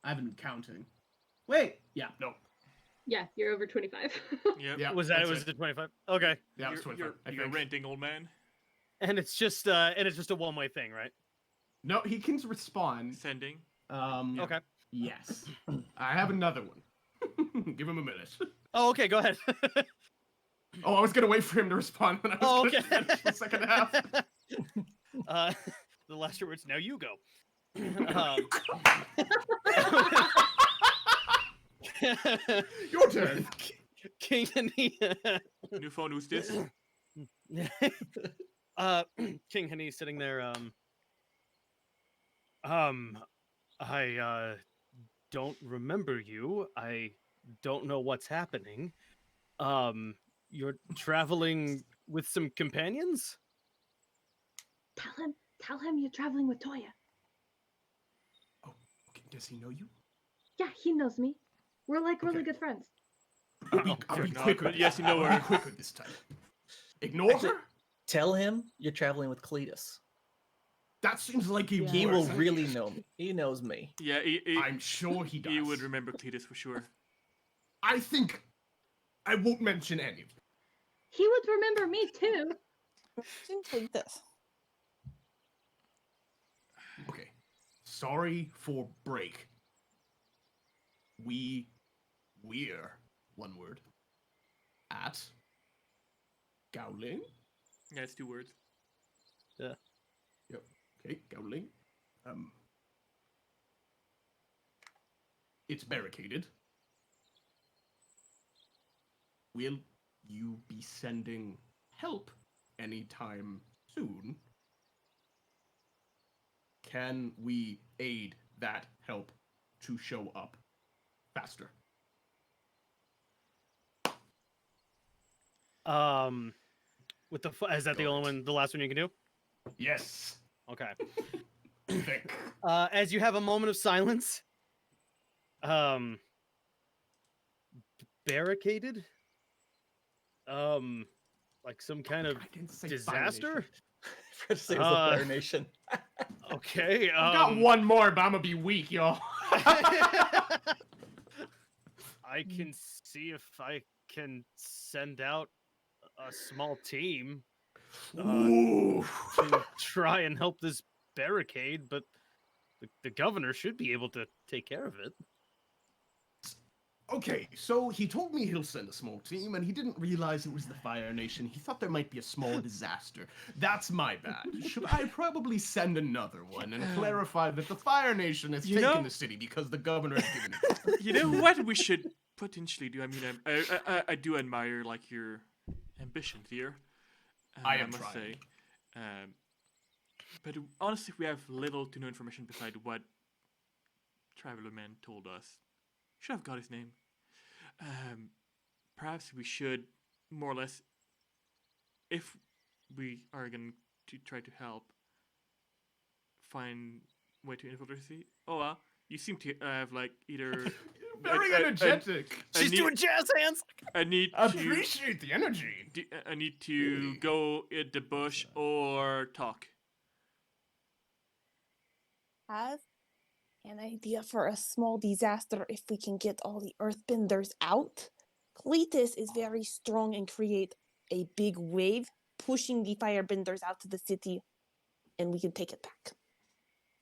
I've been counting. Wait! Yeah, no. Yeah, you're over 25. Yep. Yeah, Was the 25? Okay. Yeah, it was 25. You're renting, old man. And it's just a one-way thing, right? No, he can respond. Sending. Okay. Yes. I have another one. Give him a minute. Oh, okay, go ahead. Oh, I was gonna wait for him to respond when I was gonna finish the second half. The last two words, now you go. Your turn. King Hania. New phone, who's this? King Hania sitting there, I don't remember you. I don't know what's happening. You're traveling with some companions? Tell him you're traveling with Toya. Oh, okay. Does he know you? Yeah, he knows me. We're like really Okay. good friends. I'll be not, quicker. but yes, you know I'll be her. quicker this time. Ignore her? Tell him you're traveling with Cletus. That seems like he He will would. really know me. He knows me. Yeah, I'm sure he does. he would remember Cletus for sure. I think I won't mention any of you. He would remember me too. Things like this. Okay. Sorry for break. We're one word. At Gowling. Yeah, it's 2 words. Okay, Gowling. It's barricaded. Will you be sending help anytime soon? Can we aid that help to show up faster? With the is that the only one, the last one you can do? Yes. Okay. Think. As you have a moment of silence, barricaded, like some kind of I didn't say disaster. Fred says the Fire Nation. Okay. I got one more, but I'm gonna be weak, y'all. I can see if I can send out a small team Ooh. to try and help this barricade, but the governor should be able to take care of it. Okay, so he told me he'll send a small team, and he didn't realize it was the Fire Nation. He thought there might be a small disaster. That's my bad. Should I probably send another one and clarify that the Fire Nation has taken the city because the governor has given it? You know what we should potentially do? I mean, I do admire like your ambitions here. I am must trying. say. But honestly, we have little to no information beside what Traveler Man told us. Should have got his name. Perhaps we should more or less, if we are going to try to help, find way to infiltrate the city. Oh, you seem to have like either Very energetic. She's doing jazz hands. I need I to appreciate the energy. I need to go in the bush or talk. Have an idea for a small disaster if we can get all the earthbenders out. Cletus is very strong and create a big wave, pushing the firebenders out to the city, and we can take it back.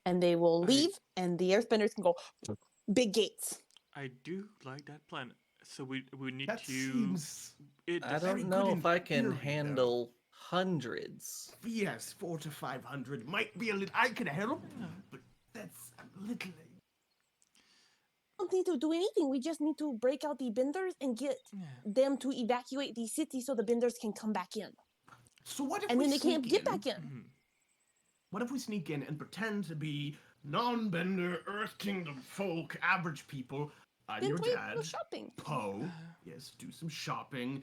And they will leave, and the earthbenders can go big gates. I do like that plan. So we need That to. seems... I very don't good know in if I can theory, though. handle hundreds. Yes, 400 to 500 might be a little... I could help, but that's a little... Don't need to do anything. We just need to break out the benders and get them to evacuate the city so the benders can come back in. So what if And we then they sneak can't get in? back in. Mhm. What if we sneak in and pretend to be non-bender, Earth Kingdom folk, average people? I'm Then your we dad, go shopping. Poe. Yes, do some shopping.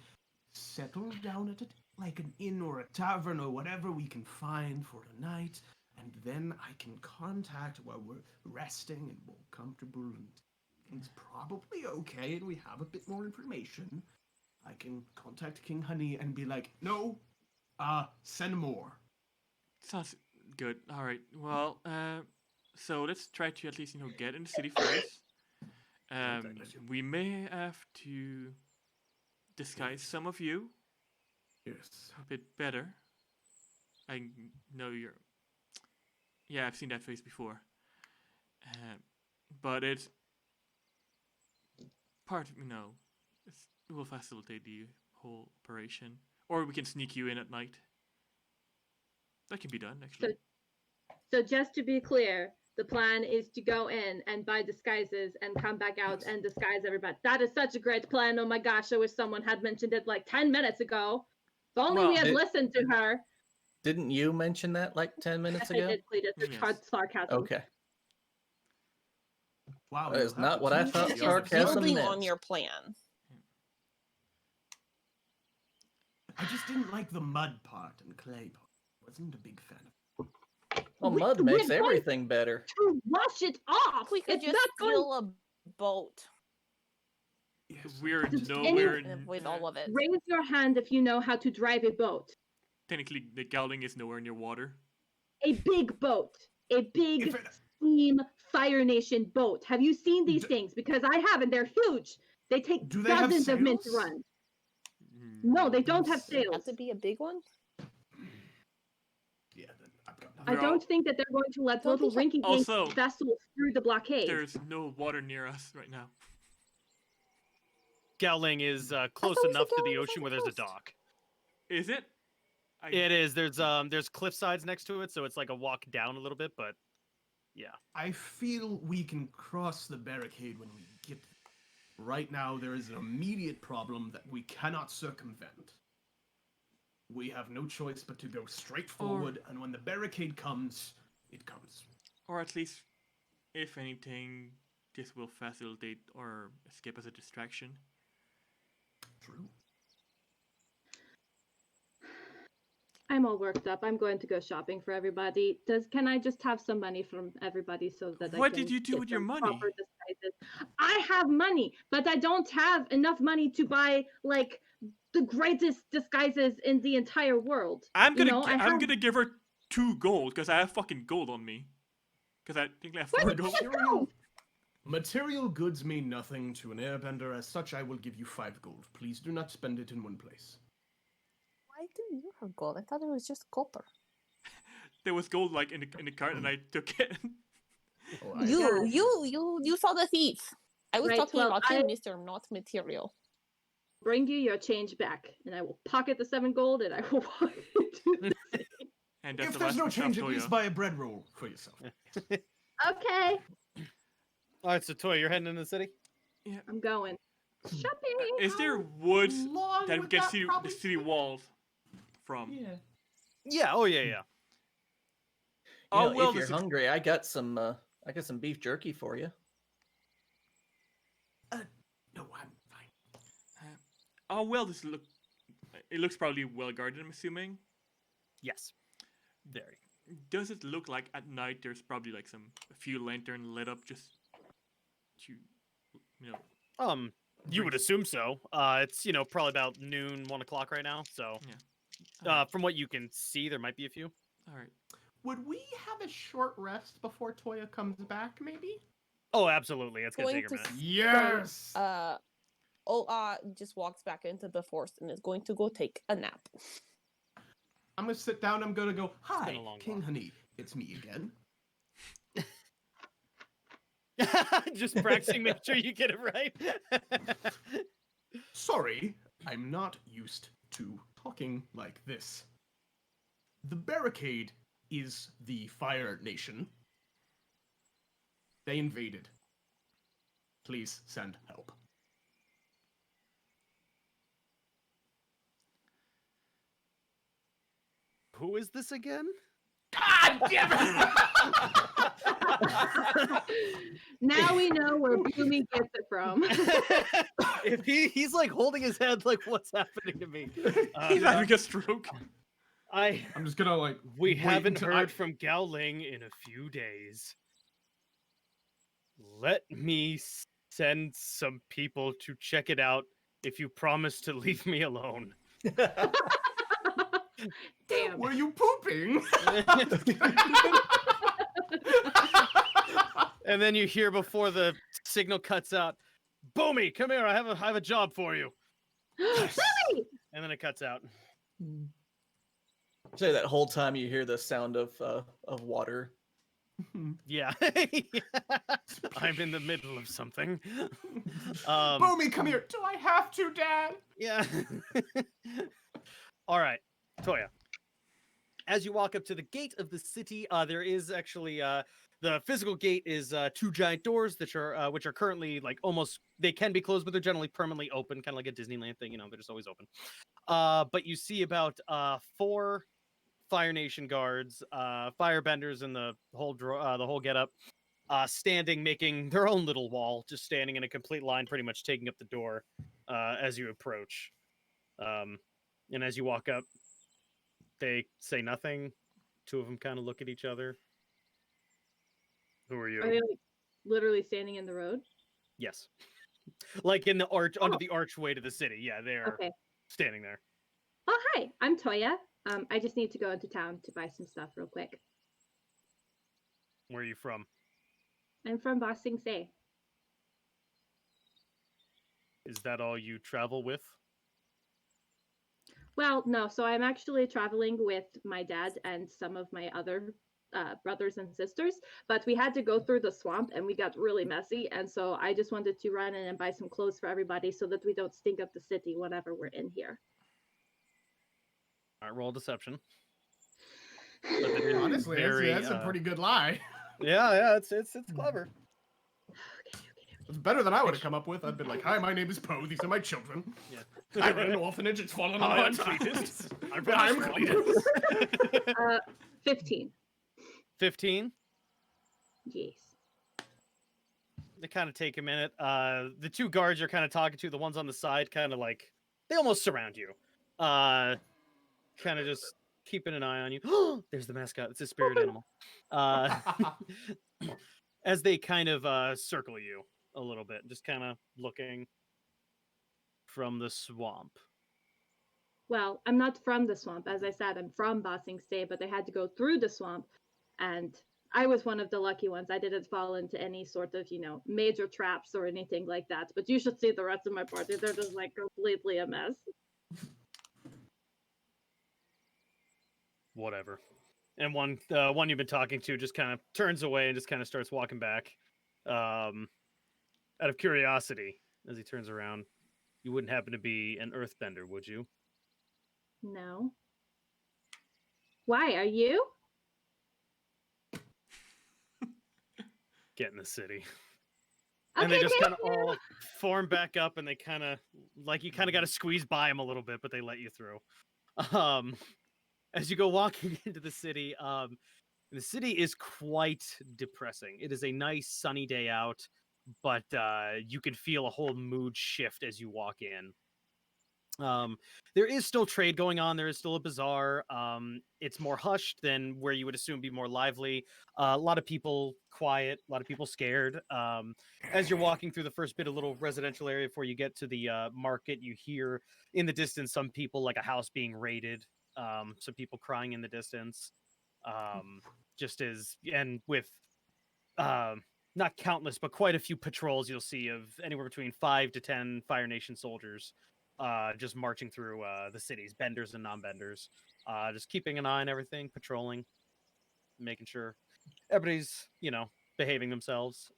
Settle down at like an inn or a tavern or whatever we can find for the night. And then I can contact while we're resting and more comfortable and it's probably okay and we have a bit more information. I can contact King Honey and be like, no, send more. Sounds good. All right. Well, so let's try to at least get in the city first. We may have to disguise some of you Yes. a bit better. I know you're. Yeah, I've seen that face before. But it's part of it will facilitate the whole operation, or we can sneak you in at night. That can be done actually. So just to be clear, the plan is to go in and buy disguises and come back out and disguise everybody. That is such a great plan. Oh my gosh, I wish someone had mentioned it like 10 minutes ago. If only Well, we had listened to her. Didn't you mention that like 10 minutes I ago? did, Cletus. Yes. Sarcasm. Okay. Wow. That you'll is have not to what I teach thought the Just other sarcasm people. building meant. on your plan. I just didn't like the mud part and clay part. Wasn't a big fan of Well, We- mud we're makes going everything better. To wash it off. We could It's just not going. steal a boat it. Yes. We're Just nowhere. and avoid all of it. Raise your hand if you know how to drive a boat. Technically, the Gowling is nowhere near water. A big boat. A big If it, steam Fire Nation boat. Have you seen these D- things? Because I haven't. They're huge. They take Do they have dozens of men to sails? run. No, they don't have Yes. sails. Have to be a big one. yeah, then I've got I nothing. Well, don't think that they're going to let Don't little think rinky-dink Also, vessels through the blockade. There's no water near us right now. Gowling is close thought we said enough to the Gowling was on ocean the where there's a coast. dock. Is it? It is. There's cliff sides next to it, so it's like a walk down a little bit, but yeah. I feel we can cross the barricade when we get there. Right now, there is an immediate problem that we cannot circumvent. We have no choice but to go straight forward, and when the barricade comes, it comes. Or at least, if anything, this will facilitate our escape as a distraction. True. I'm all worked up. I'm going to go shopping for everybody. Can I just have some money from everybody so that I What can did you do get with your them money? proper disguises? I have money, but I don't have enough money to buy like the greatest disguises in the entire world. I'm You gonna know, I I'm have- gonna give her 2 gold because I have fucking gold on me. Because I think I have Where 4 did you gold. get gold? Material goods mean nothing to an airbender. As such, I will give you 5 gold. Please do not spend it in one place. Why do you have gold? I thought it was just copper. There was gold like in the cart, and I took it. Oh, You saw the thief. I was Right, talking well, about you, I- Mr. Not Material. Bring you your change back, and I will pocket the 7 gold, and I will walk into the city. And that's If the there's last no we saw change, of at least Toya. buy a bread roll for yourself. Okay, All right, so Toy, you're heading into the city. I'm going. Shopping! Is there How woods long that we would can that see the probably city take? walls from? Yeah. Yeah. Oh yeah, yeah. Oh well, if you're this hungry, I got some beef jerky for you. No, I'm fine. oh well, this look. It looks probably well guarded. I'm assuming. Yes. Very. Does it look like at night there's probably like a few lantern lit up just to, you know? You would assume so. It's probably about noon, 1 o'clock right now. So, Alright. from what you can see, there might be a few. All right. Would we have a short rest before Toya comes back, maybe? Oh, absolutely. It's gonna Going take her a to minute. Yes! Just walks back into the forest and is going to go take a nap. I'm gonna sit down. I'm gonna go, been hi, a long King walk." Honey. It's me again. Just practicing, make sure you get it right. Sorry, I'm not used to talking like this. The barricade is the Fire Nation. They invaded. Please send help. Who is this again? God damn it! Now we know where Bloomy gets it from. If he's like holding his head, like what's happening to me? He's having a stroke. I'm just gonna like. We wait haven't until heard from Gao Ling in a few days. Let me send some people to check it out if you promise to leave me alone. Damn. Were you pooping? And then you hear before the signal cuts out, Boomy, come here, I have a job for you. Really? And then it cuts out. Say that whole time you hear the sound of water. Yeah. I'm in the middle of something. Boomy, come here. Do I have to, Dad? Yeah. All right, Toya. As you walk up to the gate of the city, there is actually the physical gate is 2 giant doors which are currently like almost they can be closed, but they're generally permanently open, kind of like a Disneyland thing. They're just always open. But you see about 4 Fire Nation guards, firebenders, and the whole getup, standing, making their own little wall, just standing in a complete line, pretty much taking up the door as you approach. And as you walk up, they say nothing. 2 of them kind of look at each other. Who are you? Are they like literally standing in the road? Yes. Like in the arch, under the archway to the city. Yeah, they're Okay. standing there. Oh, hi. I'm Toya. I just need to go into town to buy some stuff real quick. Where are you from? I'm from Ba Sing Se. Is that all you travel with? Well, no. So I'm actually traveling with my dad and some of my other brothers and sisters, but we had to go through the swamp and we got really messy. And so I just wanted to run in and buy some clothes for everybody so that we don't stink up the city whenever we're in here. All right, roll deception. But that is Honestly, very, that's a pretty good lie. Yeah, it's clever. It's better than I would have come up with. I'd been like, "Hi, my name is Poe. These are my children. Yeah. I run an orphanage. It's fallen on Hi, hard I'm times. Cletus. I'm Cletus." 15. 15. Yes. They kind of take a minute. The 2 guards you're kind of talking to, the ones on the side, kind of like they almost surround you. Kind of just keeping an eye on you. There's the mascot. It's a spirit animal. As they kind of circle you a little bit, just kind of looking from the swamp. Well, I'm not from the swamp. As I said, I'm from Ba Sing Se, but I had to go through the swamp. And I was one of the lucky ones. I didn't fall into any sort of, major traps or anything like that. But you should see the rest of my party. They're just like completely a mess. Whatever. And one you've been talking to just kind of turns away and just kind of starts walking back. Out of curiosity, as he turns around, you wouldn't happen to be an earthbender, would you? No. Why? Are you? Get in the city. Okay, And they just kind thank of you. all form back up, and they kind of you kind of got to squeeze by them a little bit, but they let you through. As you go walking into the city, the city is quite depressing. It is a nice sunny day out, but you can feel a whole mood shift as you walk in. There is still trade going on. There is still a bazaar. It's more hushed than where you would assume be more lively. A lot of people quiet, a lot of people scared. As you're walking through the first bit of little residential area before you get to the market, you hear in the distance some people, like a house being raided, some people crying in the distance. And with not countless, but quite a few patrols you'll see of anywhere between 5 to 10 Fire Nation soldiers just marching through the cities, benders and non-benders, just keeping an eye on everything, patrolling, making sure everybody's, behaving themselves.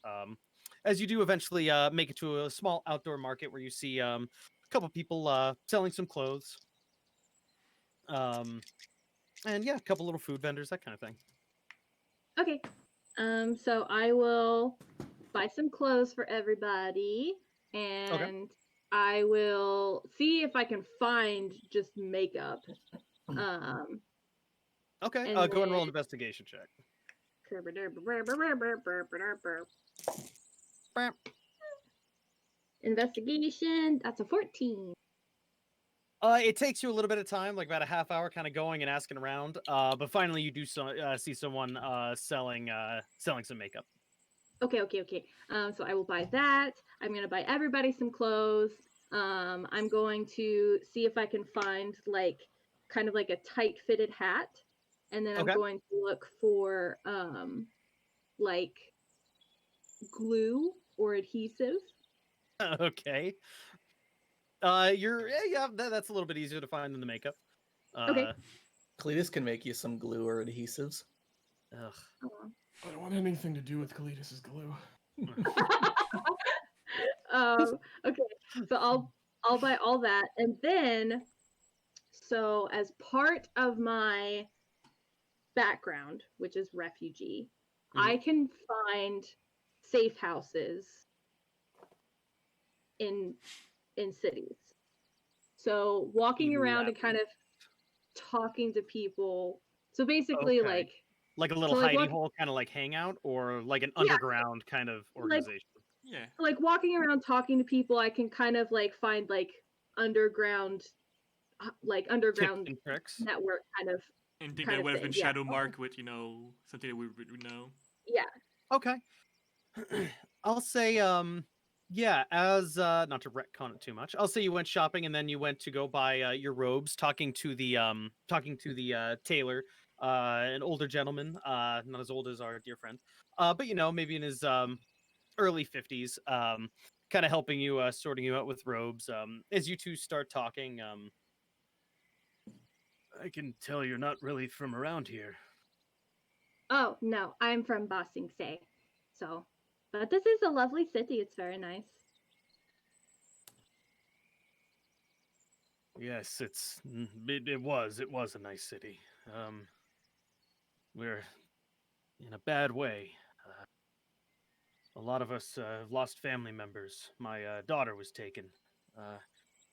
As you do eventually make it to a small outdoor market where you see a couple people selling some clothes. And yeah, a couple little food vendors, that kind of thing. Okay. So I will buy some clothes for everybody, and I will see if I can find just makeup. Okay, and go and roll an then- investigation check. Investigation. That's a 14. It takes you a little bit of time, like about a half hour, kind of going and asking around. But finally, you do see someone selling some makeup. Okay. So I will buy that. I'm gonna buy everybody some clothes. I'm going to see if I can find kind of like a tight fitted hat, and then I'm going to look for like glue or adhesive. Okay. That's a little bit easier to find than the makeup. Okay. Cletus can make you some glue or adhesives. Ugh. I don't want anything to do with Cletus's glue. Okay. So I'll buy all that, and then so as part of my background, which is refugee, I can find safe houses in cities. So walking around and kind of talking to people. So basically, like a little hidey hole, kind of like hangout, or like an underground kind of organization. Like walking around talking to people, I can kind of like find like underground tricks network kind of. And think that would have been shadow marked with something that we would know. Yeah. Okay. I'll say as not to retcon it too much, I'll say you went shopping and then you went to go buy your robes, talking to the tailor, an older gentleman, not as old as our dear friend, but maybe in his early 50s, kind of helping you, sorting you out with robes. As you two start talking, I can tell you're not really from around here. Oh no, I'm from Ba Sing Se. So, but this is a lovely city. It's very nice. Yes, it was a nice city. We're in a bad way. A lot of us have lost family members. My daughter was taken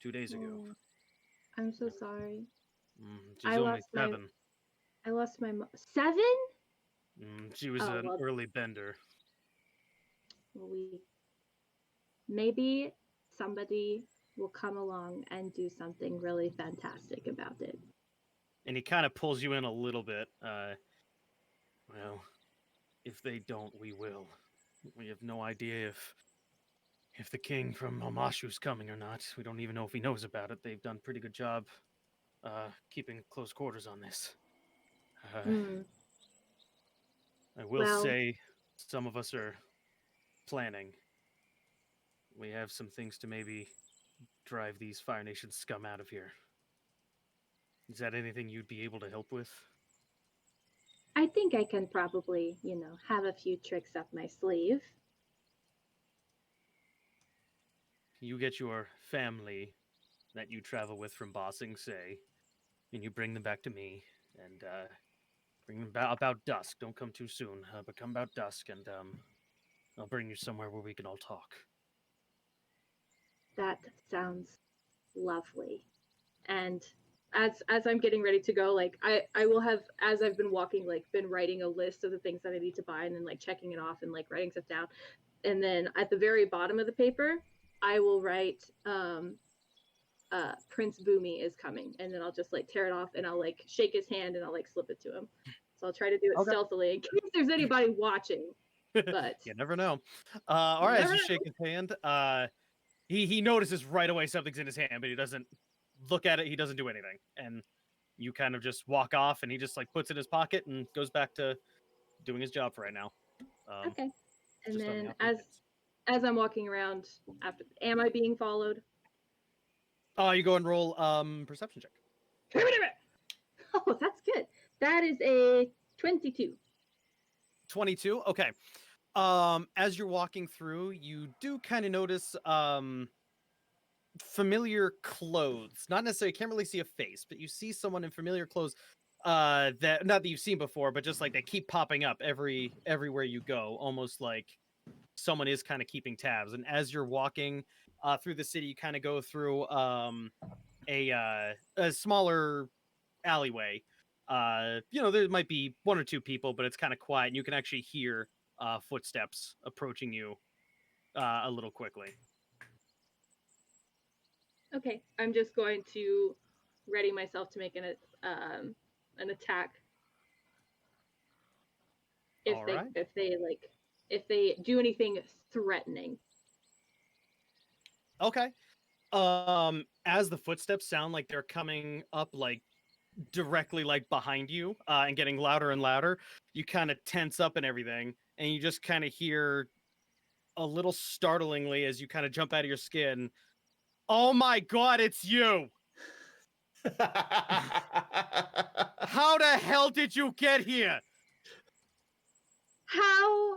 2 days ago. I'm so sorry. She's only 7. I lost my 7? She was an early bender. Maybe somebody will come along and do something really fantastic about it. And he kind of pulls you in a little bit. Well, if they don't, we will. We have no idea if the king from Omashu's coming or not. We don't even know if he knows about it. They've done a pretty good job keeping close quarters on this. I will Well- say some of us are planning. We have some things to maybe drive these Fire Nation scum out of here. Is that anything you'd be able to help with? I think I can probably, have a few tricks up my sleeve. You get your family that you travel with from Bossing, say, and you bring them back to me, and bring them about dusk. Don't come too soon, but come about dusk, and I'll bring you somewhere where we can all talk. That sounds lovely. And as I'm getting ready to go, like I will have, as I've been walking, like been writing a list of the things that I need to buy and then like checking it off and like writing stuff down. And then at the very bottom of the paper, I will write Prince Boomy is coming, and then I'll just like tear it off and I'll like shake his hand and I'll like slip it to him. So I'll try to do it Okay. stealthily in case there's anybody watching. But You never know. All right, as never you shake his hand, he notices right away something's in his hand, but he doesn't look at it. He doesn't do anything, and you kind of just walk off, and he just like puts it in his pocket and goes back to doing his job for right now. okay. And just on the then off chance. as I'm walking around, after, am I being followed? You go and roll perception check. Oh, that's good. That is a 22. 22. Okay. As you're walking through, you do kind of notice familiar clothes. Not necessarily, you can't really see a face, but you see someone in familiar clothes that not that you've seen before, but just like they keep popping up everywhere you go, almost like someone is kind of keeping tabs. And as you're walking through the city, you kind of go through a smaller alleyway. There might be one or two people, but it's kind of quiet, and you can actually hear footsteps approaching you a little quickly. Okay, I'm just going to ready myself to make an attack. If All they right. if they do anything threatening. Okay. As the footsteps sound like they're coming up like directly like behind you, and getting louder and louder, you kind of tense up and everything, and you just kind of hear a little startlingly as you kind of jump out of your skin, "Oh my god, it's you! How the hell did you get here?" How?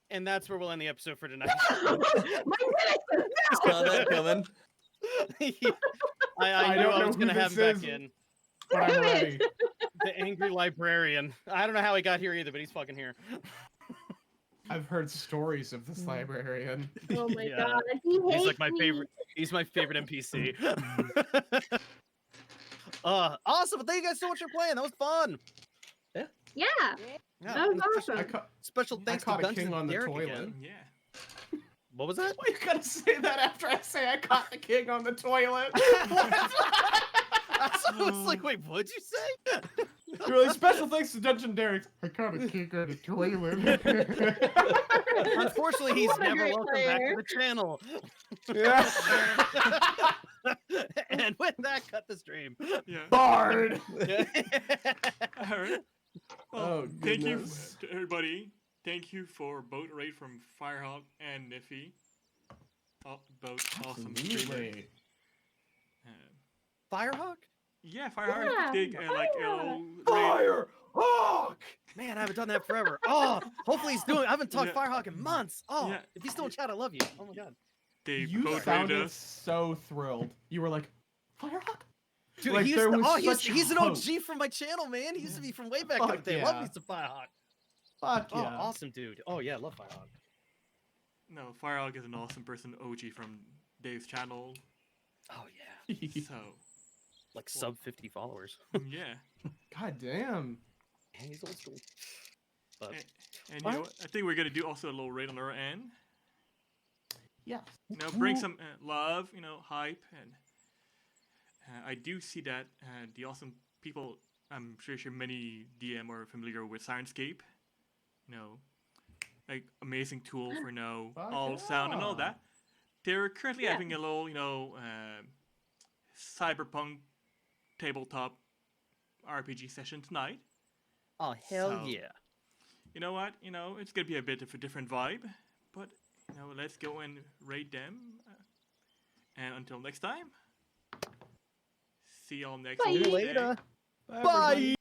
And that's where we'll end the episode for tonight. My goodness! Saw that coming. I knew don't I know was who going to have him this back is. in. But I'm Damn it! ready. The angry librarian. I don't know how he got here either, but he's fucking here. I've heard stories of this librarian. Oh my Yeah. god, he hates He's like my me. favorite. He's my favorite NPC. Awesome! Thank you guys so much for playing. That was fun. Yeah, Yeah, that was and awesome. special thanks to caught a Dungeons king and on the Derek toilet. again. Yeah. What was that? Why you gotta say that after I say I caught the king on the toilet? I was like, wait, what'd you say? Really special thanks to Dungeon Derek. I caught a king on the toilet. Unfortunately, he's What a never great welcome back player. to the channel. Yeah. And with that, cut the stream. Yeah. Bard. All right. Well, Oh, thank you goodness. to everybody. Thank you for both raid from Firehawk and Niffy. Both awesome streamers. Absolutely. Firehawk? Yeah, Firehawk Yeah, did like a Firehawk. little raid. Fire Hawk. Man, I haven't done that forever. Oh, hopefully he's doing. I haven't talked Yeah. Firehawk in months. Oh, Yeah. if he's still in chat, I love you. Oh my god, They You both raided sounded us. so thrilled. You were like, Firehawk? dude, Like, he used there to, was oh, he's such an hope. OG from my channel, man. He used to be from way back in the Fuck day. Love yeah. me some Firehawk. Fuck Oh, yeah. awesome, dude. Oh yeah, love Firehawk. No, Firehawk is an awesome person, OG from Dave's channel. Oh yeah, So, like sub 50 followers. yeah. God damn. Man, he's old school. But And you know what? I think we're gonna do also a little raid on our end. Yeah. Bring some love, hype, and I do see that the awesome people. I'm sure many DM are familiar with Sirenscape. Like amazing tool for Fuck all sound and all yeah. that. They're currently Yeah. having a little, cyberpunk tabletop RPG session tonight. oh hell So- yeah. you know what? It's gonna be a bit of a different vibe, but let's go and raid them. And until next time, see y'all next Bye. See you Tuesday. later. Bye, Bye. everybody.